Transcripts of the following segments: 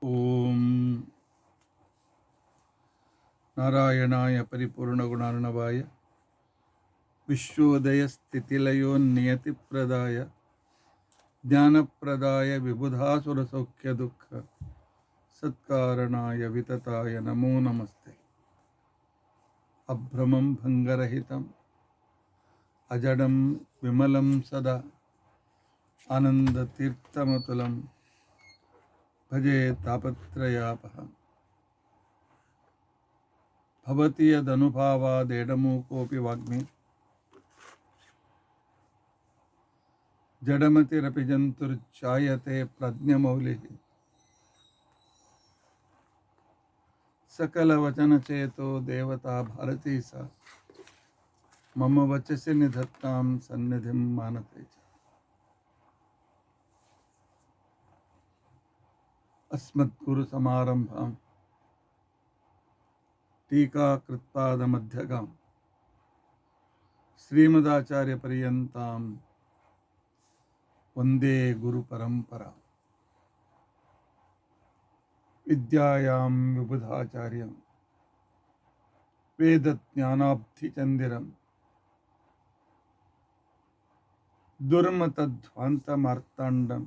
ಓಂ ನಾರಾಯಣಾಯ ಪರಿಪೂರ್ಣಗುಣಾರ್ಣವಾಯ ವಿಶ್ವೋದಯ ಸ್ಥಿತಿಲಯೋನ್ನಿಯತಿಪ್ರದಾಯ ಜ್ಞಾನಪ್ರದಾಯ ವಿಬುಧಾಸುರಸೌಖ್ಯದುಃಖ ಸತ್ಕಾರಣಾಯ ವಿತತಾಯ ನಮೋ ನಮಸ್ತೆ. ಅಭ್ರಮಂ ಭಂಗರಹಿತಂ ಅಜಡಂ ವಿಮಲಂ ಸದಾ ಆನಂದತೀರ್ಥಮತುಲಂ ಭಜೆ ತಾಪತ್ರಯಾಪಹಂ. ಭವತಿ ಯದನುಭಾವಾದೇಡಮೂಕೋಪಿ ವಾಗ್ಮಿ ಜಡಮತಿರಪಿ ಜಂತುರ್ಜಾಯತೆ ಪ್ರಜ್ಞಮೌಲಿಃ. ಸಕಲವಚನಚೇತೋ ದೇವತಾ ಭಾರತೀ ಸಾ ಮಮ ವಚಸಿ ನಿಧತ್ತಾಂ ಸನ್ನಿಧಿಂ ಮಾನತೆ ಚ. ಅಸ್ಮದ್ಗುರುಸಮಾರಂಭಾಂ ಟೀಕಾಕೃತ್ಪಾದಮಧ್ಯಗಾಂ ಶ್ರೀಮದಾಚಾರ್ಯಪರ್ಯಂತಾಂ ವಂದೇ ಗುರುಪರಂಪರಾಂ. ವಿದ್ಯಾಯಾಂ ವಿಬುಧಾಚಾರ್ಯಂ ವೇದಜ್ಞಾನಾಬ್ಧಿಚಂದಿರಂ ದುರ್ಮತಧ್ವಾಂತಮಾರ್ತಾಂಡಂ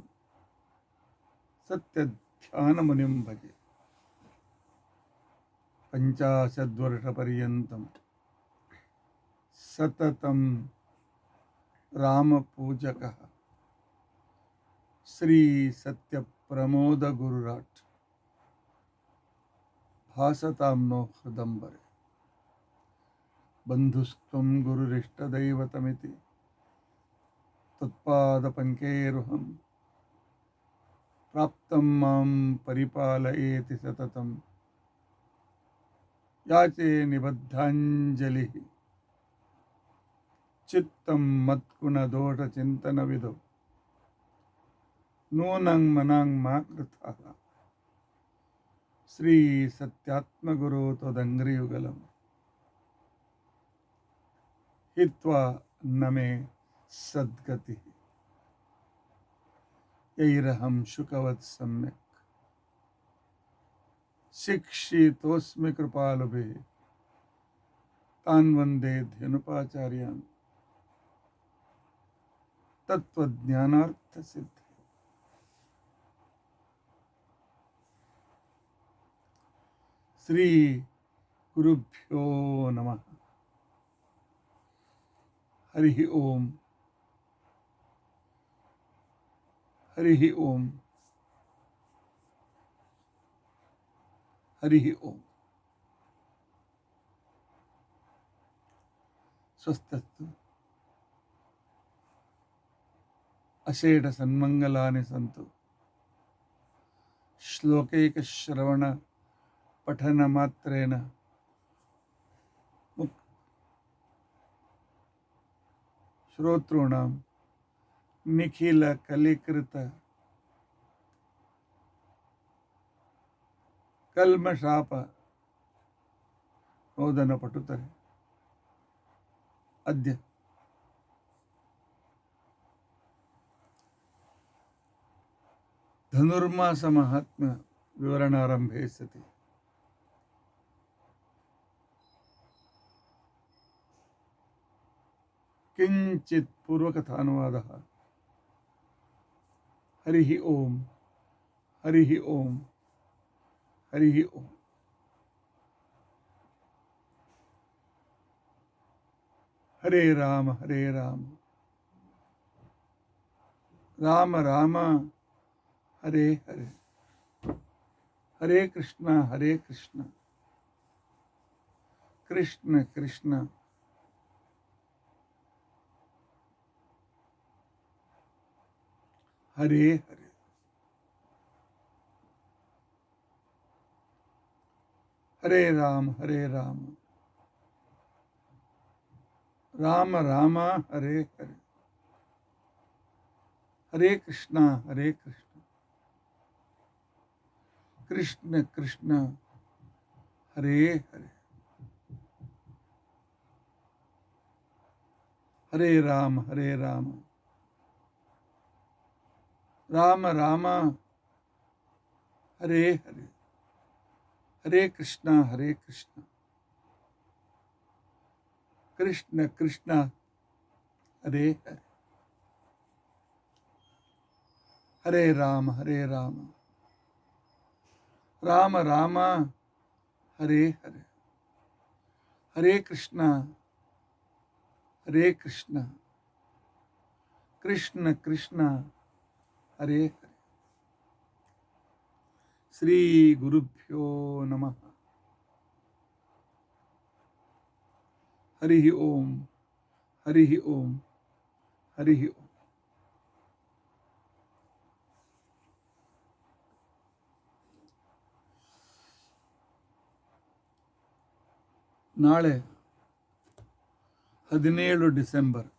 ಸತ್ಯಧ್ಯಾನಮುನಿಂ ಭಜೆ. ಪಂಚಾಶದ್ವರ್ಷಪರ್ಯಂತಂ ಸತತಂ ರಾಮಪೂಜಕಃ ಶ್ರೀ ಸತ್ಯಪ್ರಮೋದ ಗುರುರಾಟ್ ಭಾಸತಾಂ ನೋ ಹೃದಂಬರೆ. ಬಂಧುಸ್ತ್ವಂ ಗುರುರಿಷ್ಟದೈವತಮಿತಿ ತತ್ಪಾದಪಂಕೇರುಹಂ ಪ್ರಾಪ್ತಂ ಮಾಂ ಪರಿಪಾಲಯೇತಿ ಸತತಂ ಯಾಚೆ ನಿಬದ್ಧಾಂಜಲಿ. ಚಿತ್ತಂ ಮತ್ಗುಣದೋಷಚಿಂತನವಿದೋ ನೂನಂ ಮನಾಂ ಮಾ ಕೃತಃ. ಶ್ರೀ ಸತ್ಯಾತ್ಮಗುರು ತ್ವದಂಗ್ರಿಯುಗಲಂ ಹಿತ್ವಾ ನಮೇ ಸದ್ಗತಿ. ಯೈರಹಂ ಶುಕವತ್ ಸಮ್ಯಕ್ ಶಿಕ್ಷಿತೋಸ್ಮಿ ಕೃಪಾಲುಭಿಃ ತಾನ್ ವಂದೇ ಧನುಪಾಚಾರ್ಯಾನ್ ತತ್ವಜ್ಞಾನಾರ್ಥಸಿದ್ಧಿ. ಶ್ರೀ ಗುರುಭ್ಯೋ ನಮಃ. ಹರಿ ಓಂ. ಹರಿ ಓಂ. ಹರಿ ಓಂ. ಸ್ವಸ್ಥಸ್ತು ಅಷೇಢ ಸನ್ಮಂಗಲಾನಿ ಸಂತು. ಶ್ಲೋಕೈಕಶ್ರವಣ ಪಠನ ಮಾತ್ರೇನ ಶ್ರೋತॄಣಾಂ ನಿಖಿಲ ಕಲಿಕೃತ ಕಲ್ಮಶಾಪ ನೋದನ ಪಟುತರೆ. ಅದ್ಯ ಧನುರ್ಮಾಸ ಮಹಾತ್ಮ್ಯ ವಿವರಣಾರಂಭೆ ಸತಿ. ಕಿಂಚಿತ್ ಪೂರ್ವಕಥಾನುವಾದಃ. ಹರಿ ಓಂ. ಹರಿ ಓಂ. ಹರಿ ಓಂ. ಹರೇ ರಾಮ ಹರೇ ರಾಮ ರಾಮ ರಾಮ ಹರೇ ಹರೇ. ಹರೇ ಕೃಷ್ಣ ಕೃಷ್ಣ ಕೃಷ್ಣ ಹರೇ ಹರೇ. ಹರೇ ರಾಮ ರಾಮ ರಾಮ ಹರೇ ಹರೇ. ಹರೇ ಕೃಷ್ಣ ಕೃಷ್ಣ ಕೃಷ್ಣ ಹರೇ ಹರೇ. ಹರೇ ರಾಮ ರಾಮ ರಾಮ ಹರೇ ಹರೇ. ಹರೇ ಕೃಷ್ಣ ಹರೇ ಕೃಷ್ಣ, ಕೃಷ್ಣ ಕೃಷ್ಣ ಹರೇ ಹರೇ. ಹರೇ ರಾಮ ಹರೇ ರಾಮ, ರಾಮ ರಾಮ ಹರೇ ಹರೇ. ಹರೇ ಕೃಷ್ಣ ಹರೇ ಕೃಷ್ಣ, ಕೃಷ್ಣ ಕೃಷ್ಣ ಹರೇ ಹರೇ. ಶ್ರೀ ಗುರುಭ್ಯೋ ನಮಃ. ಹರಿ ಓಂ ಹರಿ ಓಂ ಹರಿ ಓಂ. ನಾಳೆ 17 ಡಿಸೆಂಬರ್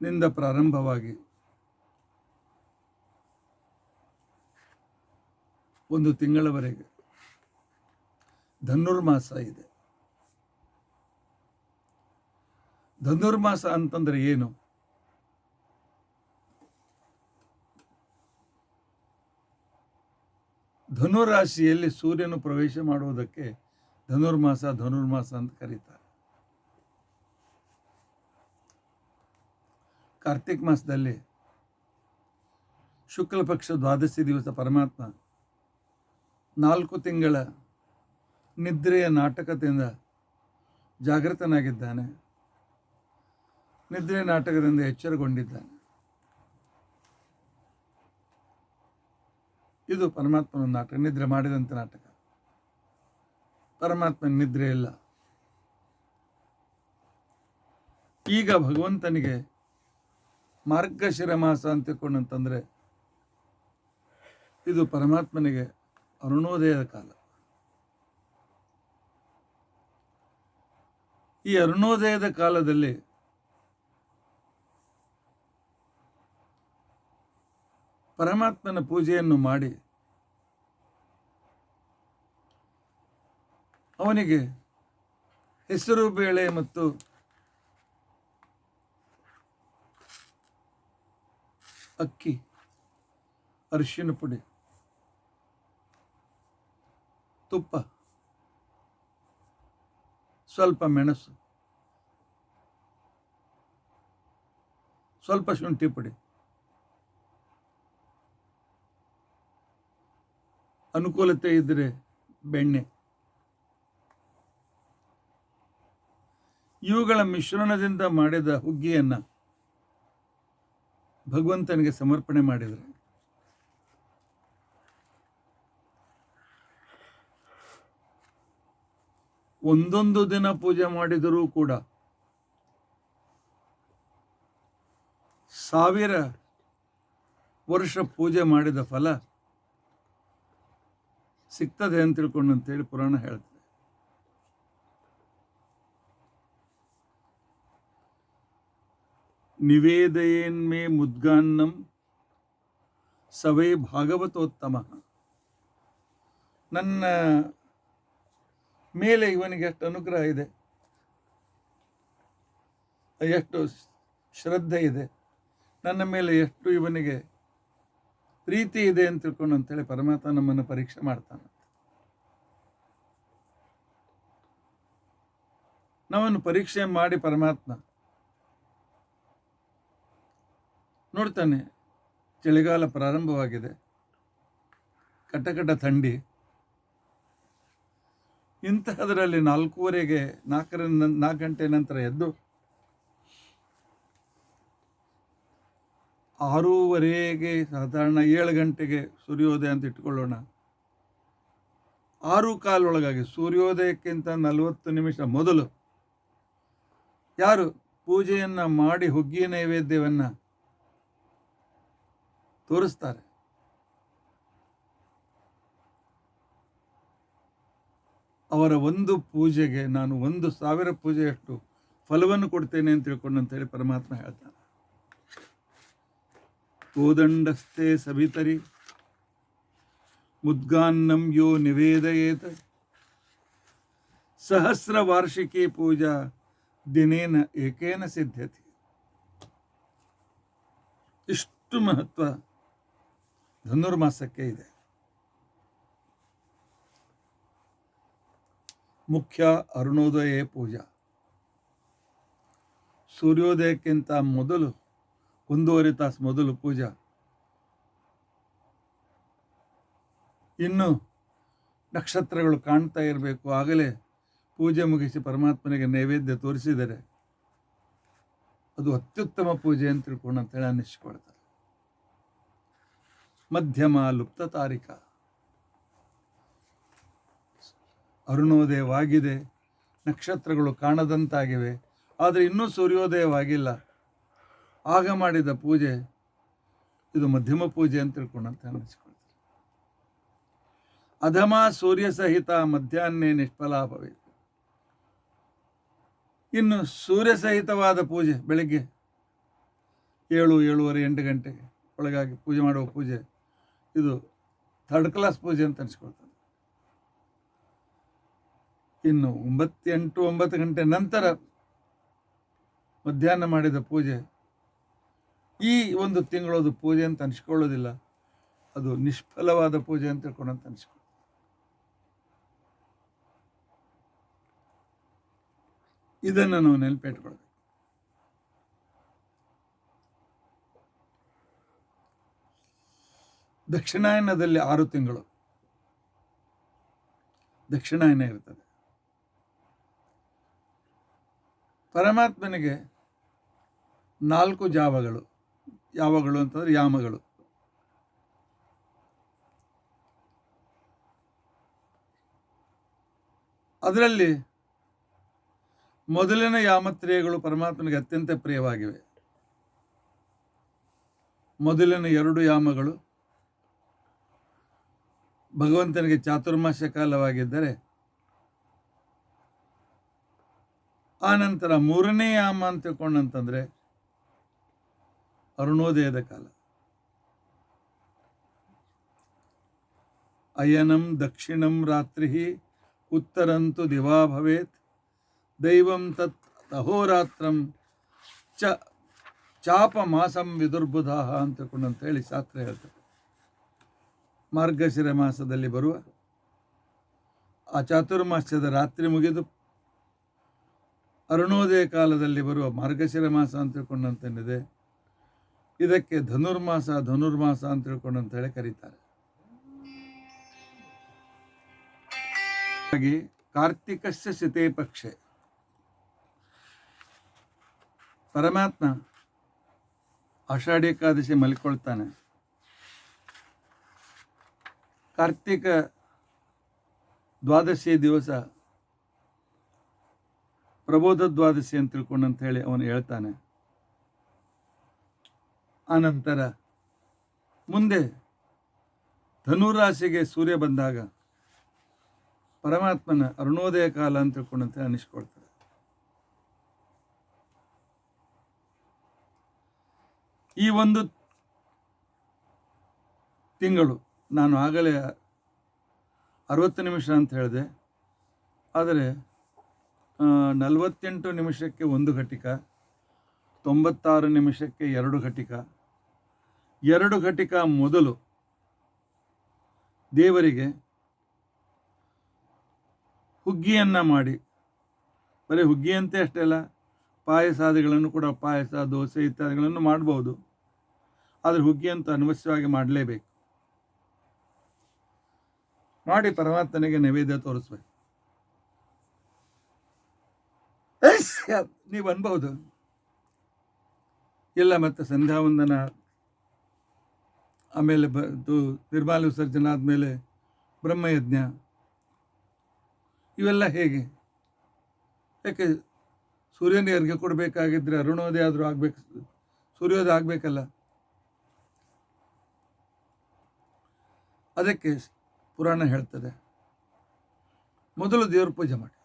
ನಿಂದ ಪ್ರಾರಂಭವಾಗಿ ಒಂದು ತಿಂಗಳವರೆಗೆ ಧನುರ್ಮಾಸ ಇದೆ. ಧನುರ್ಮಾಸ ಅಂತಂದ್ರೆ ಏನು? ಧನುರಾಶಿಯಲ್ಲಿ ಸೂರ್ಯನು ಪ್ರವೇಶ ಮಾಡುವುದಕ್ಕೆ ಧನುರ್ಮಾಸ ಅಂತ ಕರೀತಾರೆ. ಕಾರ್ತಿಕ್ ಮಾಸದಲ್ಲಿ ಶುಕ್ಲ ಪಕ್ಷ ದ್ವಾದಶಿ ದಿವಸ ಪರಮಾತ್ಮ 4 ತಿಂಗಳ ನಿದ್ರೆಯ ನಾಟಕದಿಂದ ಜಾಗೃತನಾಗಿದ್ದಾನೆ, ನಿದ್ರೆ ನಾಟಕದಿಂದ ಎಚ್ಚರಗೊಂಡಿದ್ದಾನೆ. ಇದು ಪರಮಾತ್ಮನ ನಾಟಕ, ನಿದ್ರೆ ಮಾಡಿದಂಥ ನಾಟಕ. ಪರಮಾತ್ಮನ ನಿದ್ರೆ ಇಲ್ಲ. ಈಗ ಭಗವಂತನಿಗೆ ಮಾರ್ಗಶಿರ ಮಾಸ ಅಂತ ತಿಳ್ಕೊಂಡಂತಂದ್ರೆ ಇದು ಪರಮಾತ್ಮನಿಗೆ ಅರುಣೋದಯದ ಕಾಲ. ಈ ಅರುಣೋದಯದ ಕಾಲದಲ್ಲಿ ಪರಮಾತ್ಮನ ಪೂಜೆಯನ್ನು ಮಾಡಿ ಅವನಿಗೆ ಹೆಸರು ಬೇಳೆ ಮತ್ತು ಅಕ್ಕಿ, ಅರಿಶಿನ ಪುಡಿ, ತುಪ್ಪ, ಸ್ವಲ್ಪ ಮೆಣಸು, ಸ್ವಲ್ಪ ಶುಂಠಿ ಪುಡಿ, ಅನುಕೂಲತೆ ಇದ್ದರೆ ಬೆಣ್ಣೆ, ಇವುಗಳ ಮಿಶ್ರಣದಿಂದ ಮಾಡಿದ ಹುಗ್ಗಿಯನ್ನು ಭಗವಂತನಿಗೆ ಸಮರ್ಪಣೆ ಮಾಡಿದರು. ಒಂದೊಂದು ದಿನ ಪೂಜೆ ಮಾಡಿದರೂ ಕೂಡ 1000 ವರ್ಷ ಪೂಜೆ ಮಾಡಿದ ಫಲ ಸಿಗ್ತದೆ ಅಂತ ತಿಳ್ಕೊಂಡು ಅಂತೇಳಿ ಪುರಾಣ ಹೇಳ್ತದೆ. ನಿವೇದಯೇನ್ಮೇ ಮುದ್ಗಾನ್ನಂ ಸವೇ ಭಾಗವತೋತ್ತಮ. ನನ್ನ ಮೇಲೆ ಇವನಿಗೆ ಎಷ್ಟು ಅನುಗ್ರಹ ಇದೆ, ಎಷ್ಟು ಶ್ರದ್ಧೆ ಇದೆ, ನನ್ನ ಮೇಲೆ ಎಷ್ಟು ಇವನಿಗೆ ಪ್ರೀತಿ ಇದೆ ಅಂತ ತಿಳ್ಕೊಂಡು ಅಂತೇಳಿ ಪರಮಾತ್ಮ ನಮ್ಮನ್ನು ಪರೀಕ್ಷೆ ಮಾಡ್ತಾನೆ. ನಮ್ಮನ್ನು ಪರೀಕ್ಷೆ ಮಾಡಿ ಪರಮಾತ್ಮ ನೋಡ್ತಾನೆ. ಚಳಿಗಾಲ ಪ್ರಾರಂಭವಾಗಿದೆ, ಕಟಕಟ ಥಂಡಿ. ಇಂತಹದರಲ್ಲಿ 4 ಗಂಟೆ ನಂತರ ಎದ್ದು 6:15 ಸಾಧಾರಣ 7 ಗಂಟೆಗೆ ಸೂರ್ಯೋದಯ ಅಂತ ಇಟ್ಕೊಳ್ಳೋಣ. 6:15 ಸೂರ್ಯೋದಯಕ್ಕಿಂತ 40 ನಿಮಿಷ ಮೊದಲು ಯಾರು ಪೂಜೆಯನ್ನು ಮಾಡಿ ಹುಗ್ಗಿ ನೈವೇದ್ಯವನ್ನು ತೋರಿಸ್ತಾರೆ, ಅವರ ಒಂದು ಪೂಜೆಗೆ ನಾನು 1,000 ಪೂಜೆಯಷ್ಟು ಫಲವನ್ನು ಕೊಡ್ತೇನೆ ಅಂತ ತಿಳ್ಕೊಂಡು ಅಂತೇಳಿ ಪರಮಾತ್ಮ ಹೇಳ್ತಾನೆ. ಕೋದಂಡಸ್ಥೆ ಸವಿತರಿ ಮುದ್ಗಾನ್ನಂ ಯೋ ನಿವೇದಯೇತ ಸಹಸ್ರ ವಾರ್ಷಿಕಿ ಪೂಜಾ ದಿನೇನ ಏಕೇನ ಸಿದ್ಧತೆ. ಇಷ್ಟು ಮಹತ್ವ ಧನುರ್ಮಾಸಕ್ಕೆ ಇದೆ. ಮುಖ್ಯ ಅರುಣೋದಯ ಪೂಜಾ. ಸೂರ್ಯೋದಯಕ್ಕಿಂತ ಮೊದಲು 1.5 ತಾಸು ಮೊದಲು ಪೂಜಾ. ಇನ್ನು ನಕ್ಷತ್ರಗಳು ಕಾಣ್ತಾ ಇರಬೇಕು, ಆಗಲೇ ಪೂಜೆ ಮುಗಿಸಿ ಪರಮಾತ್ಮನಿಗೆ ನೈವೇದ್ಯ ತೋರಿಸಿದರೆ ಅದು ಅತ್ಯುತ್ತಮ ಪೂಜೆ ಅಂತ ತಿಳ್ಕೊಂಡು ಅಂತೇಳಿ ಅನ್ನಿಸ್ಕೊಳ್ತಾರೆ. ಮಧ್ಯಮ ಲುಪ್ತ ತಾರಿಕ. ಅರುಣೋದಯವಾಗಿದೆ, ನಕ್ಷತ್ರಗಳು ಕಾಣದಂತಾಗಿವೆ, ಆದರೆ ಇನ್ನೂ ಸೂರ್ಯೋದಯವಾಗಿಲ್ಲ. ಆಗ ಮಾಡಿದ ಪೂಜೆ ಇದು ಮಧ್ಯಮ ಪೂಜೆ ಅಂತ ತಿಳ್ಕೊಂಡಂತೆ ಅನ್ನಿಸ್ಕೊಳ್ತಾರೆ. ಅಧಮ ಸೂರ್ಯ ಸಹಿತ ಮಧ್ಯಾಹ್ನ ನಿಷ್ಫಲಾಭವೇ. ಇನ್ನು ಸೂರ್ಯ ಸಹಿತವಾದ ಪೂಜೆ ಬೆಳಗ್ಗೆ 7, 7:30, 8 ಗಂಟೆಗೆ ಒಳಗಾಗಿ ಪೂಜೆ ಮಾಡುವ ಪೂಜೆ ಇದು 3rd ಕ್ಲಾಸ್ ಪೂಜೆ ಅಂತ ಅನಿಸ್ಕೊಳ್ತದೆ. ಇನ್ನು 8, 9 ಗಂಟೆ ನಂತರ ಮಧ್ಯಾಹ್ನ ಮಾಡಿದ ಪೂಜೆ ಈ ಒಂದು ತಿಂಗಳು ಅದು ಪೂಜೆ ಅಂತ ಅನಿಸ್ಕೊಳ್ಳೋದಿಲ್ಲ, ಅದು ನಿಷ್ಫಲವಾದ ಪೂಜೆ ಅಂತ ತಿಳ್ಕೊಂಡಂತ ಅನಿಸ್ಕೊಳ್ಳೋದು. ಇದನ್ನು ನಾವು ನೆನಪಿಟ್ಕೊಳ್ಬೇಕು. ದಕ್ಷಿಣಾಯನದಲ್ಲಿ 6 ತಿಂಗಳು ದಕ್ಷಿಣಾಯನ ಇರ್ತದೆ. ಪರಮಾತ್ಮನಿಗೆ 4 ಜಾವಗಳು. ಯಾವಗಳು ಅಂತಂದ್ರೆ ಯಾಮಗಳು. ಅದರಲ್ಲಿ ಮೊದಲಿನ ಯಾಮತ್ರೇಯಗಳು ಪರಮಾತ್ಮನಿಗೆ ಅತ್ಯಂತ ಪ್ರಿಯವಾಗಿವೆ. ಮೊದಲಿನ 2 ಯಾಮಗಳು ಭಗವಂತನಿಗೆ ಚಾತುರ್ಮಾಸ್ಯ ಕಾಲವಾಗಿದ್ದರೆ, ಆ ನಂತರ 3ನೇ ಯಾಮ ಅಂತ ತಿಳ್ಕೊಂಡಂತಂದ್ರೆ ಅರುಣೋದಯದ ಕಾಲ. ಅಯನಂ ದಕ್ಷಿಣಂ ರಾತ್ರಿ ಉತ್ತರಂತು ದಿವಾ ಭವೇತ್ ದೈವಂ ತತ್ ಅಹೋರಾತ್ರಂ ಚಾಪ ಮಾಸಂ ವಿದುರ್ಬುಧ ಅಂತ ತಿಳ್ಕೊಂಡಂತ ಹೇಳಿ ಶಾಸ್ತ್ರ ಹೇಳ್ತಾರೆ. ಮಾರ್ಗಶಿರ ಮಾಸದಲ್ಲಿ ಬರುವ ಆ ಚಾತುರ್ಮಾಸ್ಯದ ರಾತ್ರಿ ಮುಗಿದು ಅರುಣೋದಯ ಕಾಲದಲ್ಲಿ ಬರುವ ಮಾರ್ಗಶಿರ ಮಾಸ ಅಂತ ತಿಳ್ಕೊಂಡಂತೇನಿದೆ, ಇದಕ್ಕೆ ಧನುರ್ಮಾಸ ಅಂತ ತಿಳ್ಕೊಂಡಂತ ಹೇಳಿ ಕರೀತಾರೆ. ಹಾಗೆ ಕಾರ್ತಿಕಸ್ಯ ಶೀತೆ ಪಕ್ಷೆ ಪರಮಾತ್ಮ ಆಷಾಢ ಏಕಾದಶಿ ಮಲ್ಕೊಳ್ತಾನೆ. ಕಾರ್ತಿಕ ದ್ವಾದಶಿ ದಿವಸ ಪ್ರಬೋಧ ದ್ವಾದಶಿ ಅಂತ ತಿಳ್ಕೊಂಡಂತ ಹೇಳಿ ಅವನು ಹೇಳ್ತಾನೆ. ಆನಂತರ ಮುಂದೆ ಧನುರಾಶಿಗೆ ಸೂರ್ಯ ಬಂದಾಗ ಪರಮಾತ್ಮನ ಅರುಣೋದಯ ಕಾಲ ಅಂತ ತಿಳ್ಕೊಂಡಂತೆ ಅನ್ನಿಸ್ಕೊಳ್ತಾರೆ. ಈ ಒಂದು ತಿಂಗಳು ನಾನು ಆಗಲೇ 60 ನಿಮಿಷ ಅಂತ ಹೇಳಿದೆ, ಆದರೆ 48 ನಿಮಿಷಕ್ಕೆ 1 ಘಟಿಕ, 96 ನಿಮಿಷಕ್ಕೆ 2 ಘಟಿಕ. 2 ಘಟಿಕ ಮೊದಲು ದೇವರಿಗೆ ಹುಗ್ಗಿಯನ್ನು ಮಾಡಿ, ಬರೀ ಹುಗ್ಗಿಯಂತೆ ಅಷ್ಟೇ ಅಲ್ಲ, ಪಾಯಸಾದಿಗಳನ್ನು ಕೂಡ, ಪಾಯಸ, ದೋಸೆ ಇತ್ಯಾದಿಗಳನ್ನು ಮಾಡ್ಬೋದು, ಆದರೆ ಹುಗ್ಗಿ ಅಂತ ಅನವಶ್ಯವಾಗಿ ಮಾಡಲೇಬೇಕು. ಮಾಡಿ ಪರಮಾತ್ಮನಿಗೆ ನೈವೇದ್ಯ ತೋರಿಸ್ಬೇಕು. ನೀವು ಅನ್ಬಹುದು, ಇಲ್ಲ ಮತ್ತೆ ಸಂಧ್ಯಾವಂದನ ಆಮೇಲೆ ನಿರ್ಮಾಲ ವಿಸರ್ಜನೆ ಆದಮೇಲೆ ಬ್ರಹ್ಮಯಜ್ಞ ಇವೆಲ್ಲ ಹೇಗೆ? ಯಾಕೆ ಸೂರ್ಯನಿಗೆ ಅರ್ಘ್ಯ ಕೊಡಬೇಕಾಗಿದ್ದರೆ ಅರುಣೋದಯ ಆದರೂ ಆಗಬೇಕು, ಸೂರ್ಯೋದಯ ಆಗಬೇಕಲ್ಲ. ಅದಕ್ಕೆ ಪುರಾಣ ಹೇಳ್ತದೆ, ಮೊದಲು ದೇವ್ರ ಪೂಜೆ ಮಾಡಿ,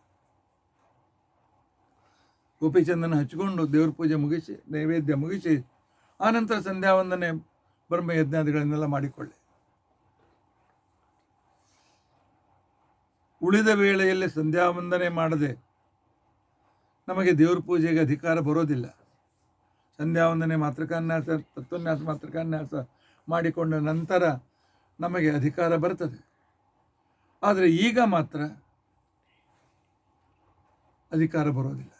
ಗೋಪಿಚಂದನ ಹಚ್ಕೊಂಡು ದೇವ್ರ ಪೂಜೆ ಮುಗಿಸಿ, ನೈವೇದ್ಯ ಮುಗಿಸಿ, ಆನಂತರ ಸಂಧ್ಯಾವಂದನೆ ಬ್ರಹ್ಮಯಜ್ಞಾದಿಗಳನ್ನೆಲ್ಲ ಮಾಡಿಕೊಳ್ಳಿ. ಉಳಿದ ವೇಳೆಯಲ್ಲಿ ಸಂಧ್ಯಾವಂದನೆ ಮಾಡದೆ ನಮಗೆ ದೇವ್ರ ಪೂಜೆಗೆ ಅಧಿಕಾರ ಬರೋದಿಲ್ಲ. ಸಂಧ್ಯಾವಂದನೆ ಮಾತೃಕಾನ್ಯಾಸ, ತತ್ವನ್ಯಾಸ, ಮಾತೃಕಾನ್ಯಾಸ ಮಾಡಿಕೊಂಡ ನಂತರ ನಮಗೆ ಅಧಿಕಾರ ಬರ್ತದೆ. ಆದರೆ ಈಗ ಮಾತ್ರ ಅಧಿಕಾರ ಬರೋದಿಲ್ಲ.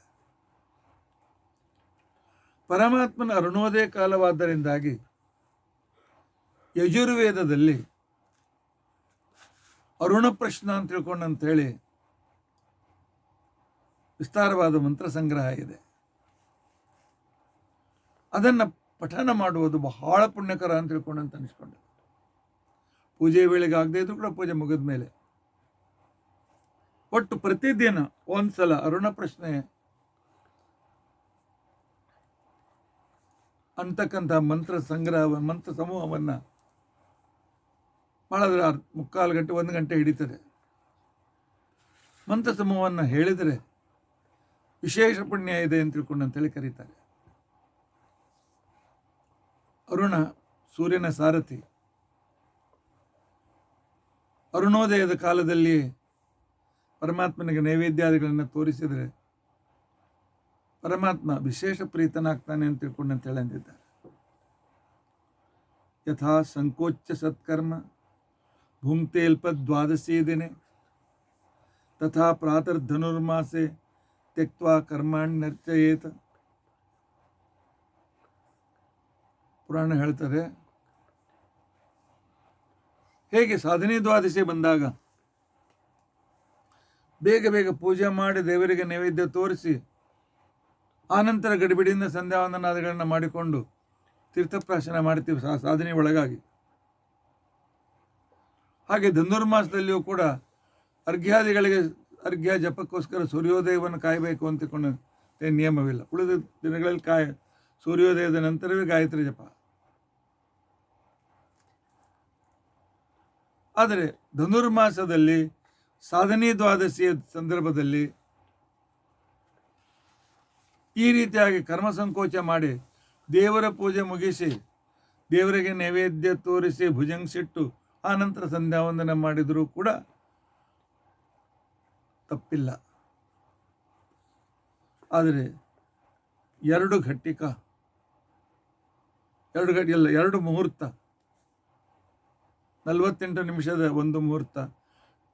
ಪರಮಾತ್ಮನ ಅರುಣೋದಯ ಕಾಲವಾದ್ದರಿಂದಾಗಿ ಯಜುರ್ವೇದದಲ್ಲಿ ಅರುಣ ಪ್ರಶ್ನ ಅಂತ ತಿಳ್ಕೊಂಡಂತೇಳಿ ವಿಸ್ತಾರವಾದ ಮಂತ್ರ ಸಂಗ್ರಹ ಇದೆ. ಅದನ್ನು ಪಠನ ಮಾಡುವುದು ಬಹಳ ಪುಣ್ಯಕರ ಅಂತ ತಿಳ್ಕೊಂಡಂತ ಅನಿಸ್ಕೊಂಡೆ. ಪೂಜೆ ವೇಳೆಗೆ ಆಗದೆ ಇದ್ರು ಕೂಡ ಪೂಜೆ ಮುಗಿದ ಮೇಲೆ ಒಟ್ಟು ಪ್ರತಿದಿನ ಒಂದ್ಸಲ ಅರುಣ ಪ್ರಶ್ನೆ ಅಂತಕ್ಕಂಥ ಮಂತ್ರ ಸಂಗ್ರಹ, ಮಂತ್ರ ಸಮೂಹವನ್ನು ಮಾಡಿದ್ರೆ 3/4 ಗಂಟೆ 1 ಗಂಟೆ ಹಿಡಿತದೆ. ಮಂತ್ರ ಸಮೂಹವನ್ನು ಹೇಳಿದರೆ ವಿಶೇಷ ಪುಣ್ಯ ಇದೆ ಅಂತ ತಿಳ್ಕೊಂಡಂತೇಳಿ ಕರೀತಾರೆ. ಅರುಣ ಸೂರ್ಯನ ಸಾರಥಿ. ಅರುಣೋದಯದ ಕಾಲದಲ್ಲಿ ಪರಮಾತ್ಮನಿಗೆ ನೈವೇದ್ಯಾದಿಗಳನ್ನು ತೋರಿಸಿದರೆ ಪರಮಾತ್ಮ ವಿಶೇಷ ಪ್ರೀತನಾಗ್ತಾನೆ ಅಂತ ತಿಳ್ಕೊಂಡಂತೇಳಿ ಅಂದಿದ್ದಾರೆ. ಯಥಾ ಸಂಕೋಚ ಸತ್ಕರ್ಮ ಭುಂಕ್ತೇಲ್ಪದ್ವಾದಶೀ ದಿನೆ ತಥಾ ಪ್ರಾತರ್ಧನುರ್ಮಾಸೆ ತ್ಯಕ್ತ್ವಾ ಕರ್ಮಾಣ್ಯರ್ಚಯೇತ. ಪುರಾಣ ಹೇಳ್ತಾರೆ, ಹೇಗೆ ಸಾಧನೆ ದ್ವಾದಶಿ ಬಂದಾಗ ಬೇಗ ಬೇಗ ಪೂಜೆ ಮಾಡಿ ದೇವರಿಗೆ ನೈವೇದ್ಯ ತೋರಿಸಿ ಆನಂತರ ಗಡಿಬಿಡಿಯಿಂದ ಸಂಧ್ಯಾವಂದನಾದಿಗಳನ್ನು ಮಾಡಿಕೊಂಡು ತೀರ್ಥಪ್ರಾಶನ ಮಾಡ್ತೀವಿ ಸಾಧನೆ ಒಳಗಾಗಿ. ಹಾಗೆ ಧನುರ್ಮಾಸದಲ್ಲಿಯೂ ಕೂಡ ಅರ್ಘ್ಯಾದಿಗಳಿಗೆ ಅರ್ಘ್ಯ ಜಪಕ್ಕೋಸ್ಕರ ಸೂರ್ಯೋದಯವನ್ನು ಕಾಯಬೇಕು ಅಂತಕೊಂಡು ನಿಯಮವಿಲ್ಲ. ಉಳಿದ ದಿನಗಳಲ್ಲಿ ಸೂರ್ಯೋದಯದ ನಂತರವೇ ಗಾಯತ್ರಿ ಜಪ. ಆದರೆ ಧನುರ್ಮಾಸದಲ್ಲಿ ಸಾಧನೆ ದ್ವಾದಶಿಯ ಸಂದರ್ಭದಲ್ಲಿ ಈ ರೀತಿಯಾಗಿ ಕರ್ಮ ಸಂಕೋಚ ಮಾಡಿ ದೇವರ ಪೂಜೆ ಮುಗಿಸಿ ದೇವರಿಗೆ ನೈವೇದ್ಯ ತೋರಿಸಿ ಭುಜಂಗಿಸಿಟ್ಟು ಆನಂತರ ಸಂಧ್ಯಾವಂದನೆ ಮಾಡಿದರೂ ಕೂಡ ತಪ್ಪಿಲ್ಲ. ಆದರೆ 2 ಘಟ್ಟಿಕ 2 ಮುಹೂರ್ತ, 48 ನಿಮಿಷದ ಒಂದು ಮುಹೂರ್ತ,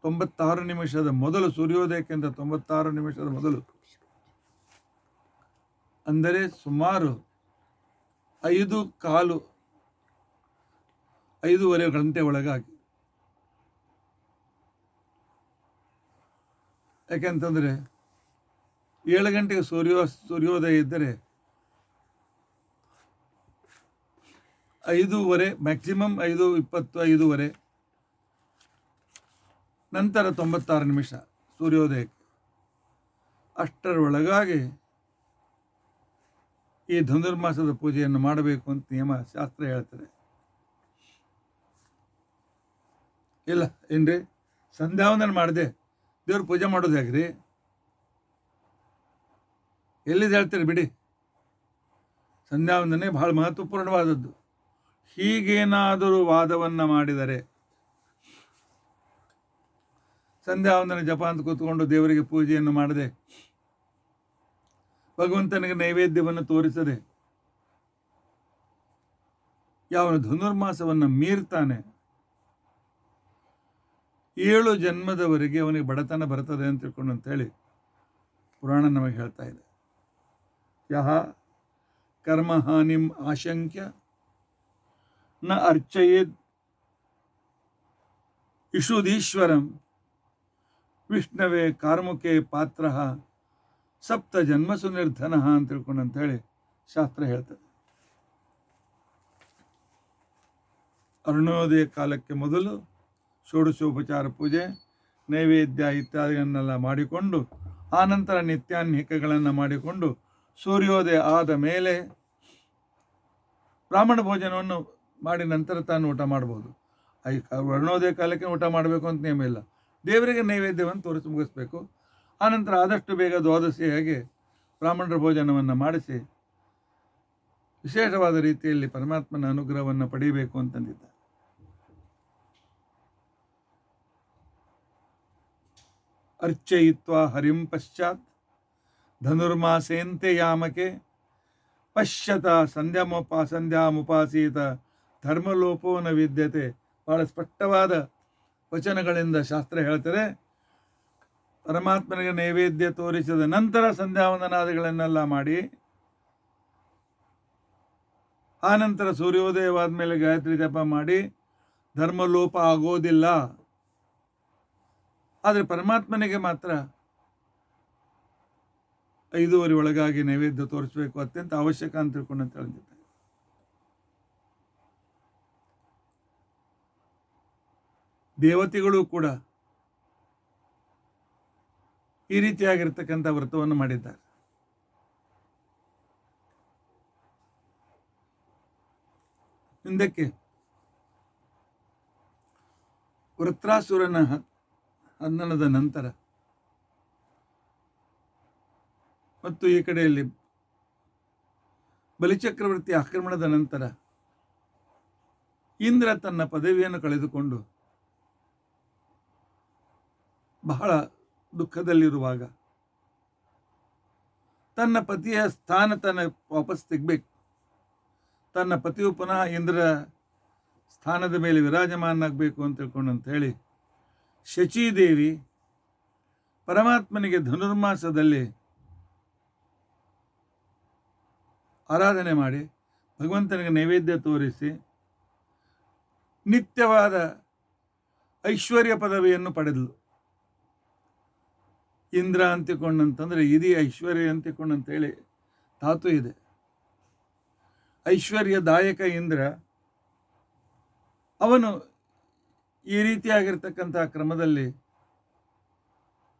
96 ನಿಮಿಷದ ಮೊದಲು, ಸೂರ್ಯೋದಯಕ್ಕಿಂತ 96 ನಿಮಿಷದ ಮೊದಲು, ಅಂದರೆ ಸುಮಾರು 5:15 ಗಂಟೆ ಒಳಗಾಗಿ. ಯಾಕೆಂತಂದರೆ 7 ಗಂಟೆಗೆ ಸೂರ್ಯೋದಯ ಇದ್ದರೆ 5:15, ಮ್ಯಾಕ್ಸಿಮಮ್ 5:20, 5:15, ನಂತರ 96 ನಿಮಿಷ ಸೂರ್ಯೋದಯಕ್ಕೆ. ಅಷ್ಟರೊಳಗಾಗಿ ಈ ಧನುರ್ಮಾಸದ ಪೂಜೆಯನ್ನು ಮಾಡಬೇಕು ಅಂತ ನಿಯಮ ಶಾಸ್ತ್ರ ಹೇಳ್ತದೆ. ಇಲ್ಲ ಏನ್ರಿ, ಸಂಧ್ಯಾವಂದನೆ ಮಾಡಿದೆ ದೇವ್ರ ಪೂಜೆ ಮಾಡೋದು ಹೇಗ್ರಿ? ಎಲ್ಲಿದ್ದು ಹೇಳ್ತೀರಿ ಬಿಡಿ. ಸಂಧ್ಯಾವಂದನೆ ಬಹಳ ಮಹತ್ವಪೂರ್ಣವಾದದ್ದು. ಹೀಗೇನಾದರೂ ವಾದವನ್ನು ಮಾಡಿದರೆ, ಸಂಧ್ಯಾವಂದನೆ ಜಪ ಅಂತ ಕೂತ್ಕೊಂಡು ದೇವರಿಗೆ ಪೂಜೆಯನ್ನು ಮಾಡದೆ, ಭಗವಂತನಿಗೆ ನೈವೇದ್ಯವನ್ನು ತೋರಿಸದೆ ಯಾವನು ಧನುರ್ಮಾಸವನ್ನು ಮೀರ್ತಾನೆ 7 ಜನ್ಮದವರೆಗೆ ಅವನಿಗೆ ಬಡತನ ಬರ್ತದೆ ಅಂತ ತಿಳ್ಕೊಂಡು ಅಂತೇಳಿ ಪುರಾಣ ನಮಗೆ ಹೇಳ್ತಾ ಇದೆ. ಯಹ ಕರ್ಮಹಾನಿಂ ಆಶಂಕ್ಯ ನ ಅರ್ಚಯೇದ್ ಇಷುದೀಶ್ವರಂ ವಿಷ್ಣವೇ ಕಾರ್ಮುಕೆ ಪಾತ್ರ ಸಪ್ತ ಜನ್ಮಸು ನಿರ್ಧನ ಅಂತ ತಿಳ್ಕೊಂಡು ಅಂತೇಳಿ ಶಾಸ್ತ್ರ ಹೇಳ್ತದೆ. ಅರುಣೋದಯ ಕಾಲಕ್ಕೆ ಮೊದಲು ಷೋಡಶೋಪಚಾರ ಪೂಜೆ, ನೈವೇದ್ಯ ಇತ್ಯಾದಿಗಳನ್ನೆಲ್ಲ ಮಾಡಿಕೊಂಡು ಆನಂತರ ನಿತ್ಯಾನ್ಹಿಕಗಳನ್ನು ಮಾಡಿಕೊಂಡು ಸೂರ್ಯೋದಯ ಆದ ಮೇಲೆ ಬ್ರಾಹ್ಮಣ ಭೋಜನವನ್ನು ಮಾಡಿ ನಂತರ ತಾನು ಊಟ ಮಾಡ್ಬೋದು. ಅರುಣೋದಯ ಕಾಲಕ್ಕೆ ಊಟ ಮಾಡಬೇಕು ಅಂತ ನಿಯಮ ಇಲ್ಲ. ದೇವರಿಗೆ ನೈವೇದ್ಯವನ್ನು ತೋರಿಸಿ ಮುಗಿಸ್ಬೇಕು. ಆನಂತರ ಆದಷ್ಟು ಬೇಗ ದ್ವಾದಶಿಯಾಗಿ ಬ್ರಾಹ್ಮಣರ ಭೋಜನವನ್ನು ಮಾಡಿಸಿ ವಿಶೇಷವಾದ ರೀತಿಯಲ್ಲಿ ಪರಮಾತ್ಮನ ಅನುಗ್ರಹವನ್ನು ಪಡೆಯಬೇಕು ಅಂತಂದಿದ್ದ. ಅರ್ಚಯಿತ್ವಾ ಹರಿಂ ಪಶ್ಚಾತ್ ಧನುರ್ಮಾಸೇಂತೆ ಯಾಮಕೆ ಪಶ್ಯತ ಸಂಧ್ಯಾಮುಪಾಸೀತ ಧರ್ಮಲೋಪೋ ನ ವಿದ್ಯತೆ. ಬಹಳ ಸ್ಪಷ್ಟವಾದ ವಚನಗಳಿಂದ ಶಾಸ್ತ್ರ ಹೇಳ್ತಾರೆ, ಪರಮಾತ್ಮನಿಗೆ ನೈವೇದ್ಯ ತೋರಿಸಿದ ನಂತರ ಸಂಧ್ಯಾವಂದನಾದಿಗಳನ್ನೆಲ್ಲ ಮಾಡಿ ಆನಂತರ ಸೂರ್ಯೋದಯವಾದ ಮೇಲೆ ಗಾಯತ್ರಿ ಜಪ ಮಾಡಿ ಧರ್ಮಲೋಪ ಆಗೋದಿಲ್ಲ. ಆದರೆ ಪರಮಾತ್ಮನಿಗೆ ಮಾತ್ರ 5:30 ಒಳಗಾಗಿ ನೈವೇದ್ಯ ತೋರಿಸಬೇಕು, ಅತ್ಯಂತ ಅವಶ್ಯಕ ಅಂತ ತಿಳ್ಕೊಂಡು ಅಂತ ಹೇಳಿದ್ದಾರೆ. ದೇವತೆಗಳು ಕೂಡ ಈ ರೀತಿಯಾಗಿರ್ತಕ್ಕಂಥ ವ್ರತವನ್ನು ಮಾಡಿದ್ದಾರೆ. ಹಿಂದಕ್ಕೆ ವೃತ್ರಾಸುರನ ಹನನದ ನಂತರ ಮತ್ತು ಈ ಕಡೆಯಲ್ಲಿ ಬಲಿಚಕ್ರವರ್ತಿ ಆಕ್ರಮಣದ ನಂತರ ಇಂದ್ರ ತನ್ನ ಪದವಿಯನ್ನು ಕಳೆದುಕೊಂಡು ಬಹಳ ದುಃಖದಲ್ಲಿರುವಾಗ ತನ್ನ ಪತಿಯ ಸ್ಥಾನ ವಾಪಸ್ ತೆಗಬೇಕು, ತನ್ನ ಪತಿಯು ಪುನಃ ಇಂದ್ರ ಸ್ಥಾನದ ಮೇಲೆ ವಿರಾಜಮಾನಾಗಬೇಕು ಅಂತ ತಿಳ್ಕೊಂಡು ಅಂತ ಹೇಳಿ ಶಚೀದೇವಿ ಪರಮಾತ್ಮನಿಗೆ ಧನುರ್ಮಾಸದಲ್ಲಿ ಆರಾಧನೆ ಮಾಡಿ ಭಗವಂತನಿಗೆ ನೈವೇದ್ಯ ತೋರಿಸಿ ನಿತ್ಯವಾದ ಐಶ್ವರ್ಯ ಪದವಿಯನ್ನು ಪಡೆದಳು. ಇಂದ್ರ ಅಂತಿಕೊಂಡಂತಂದರೆ ಇಡೀ ಐಶ್ವರ್ಯ ಅಂತಿಕೊಂಡಂತೇಳಿ ಧಾತು ಇದೆ. ಐಶ್ವರ್ಯದಾಯಕ ಇಂದ್ರ ಅವನು ಈ ರೀತಿಯಾಗಿರ್ತಕ್ಕಂಥ ಕ್ರಮದಲ್ಲಿ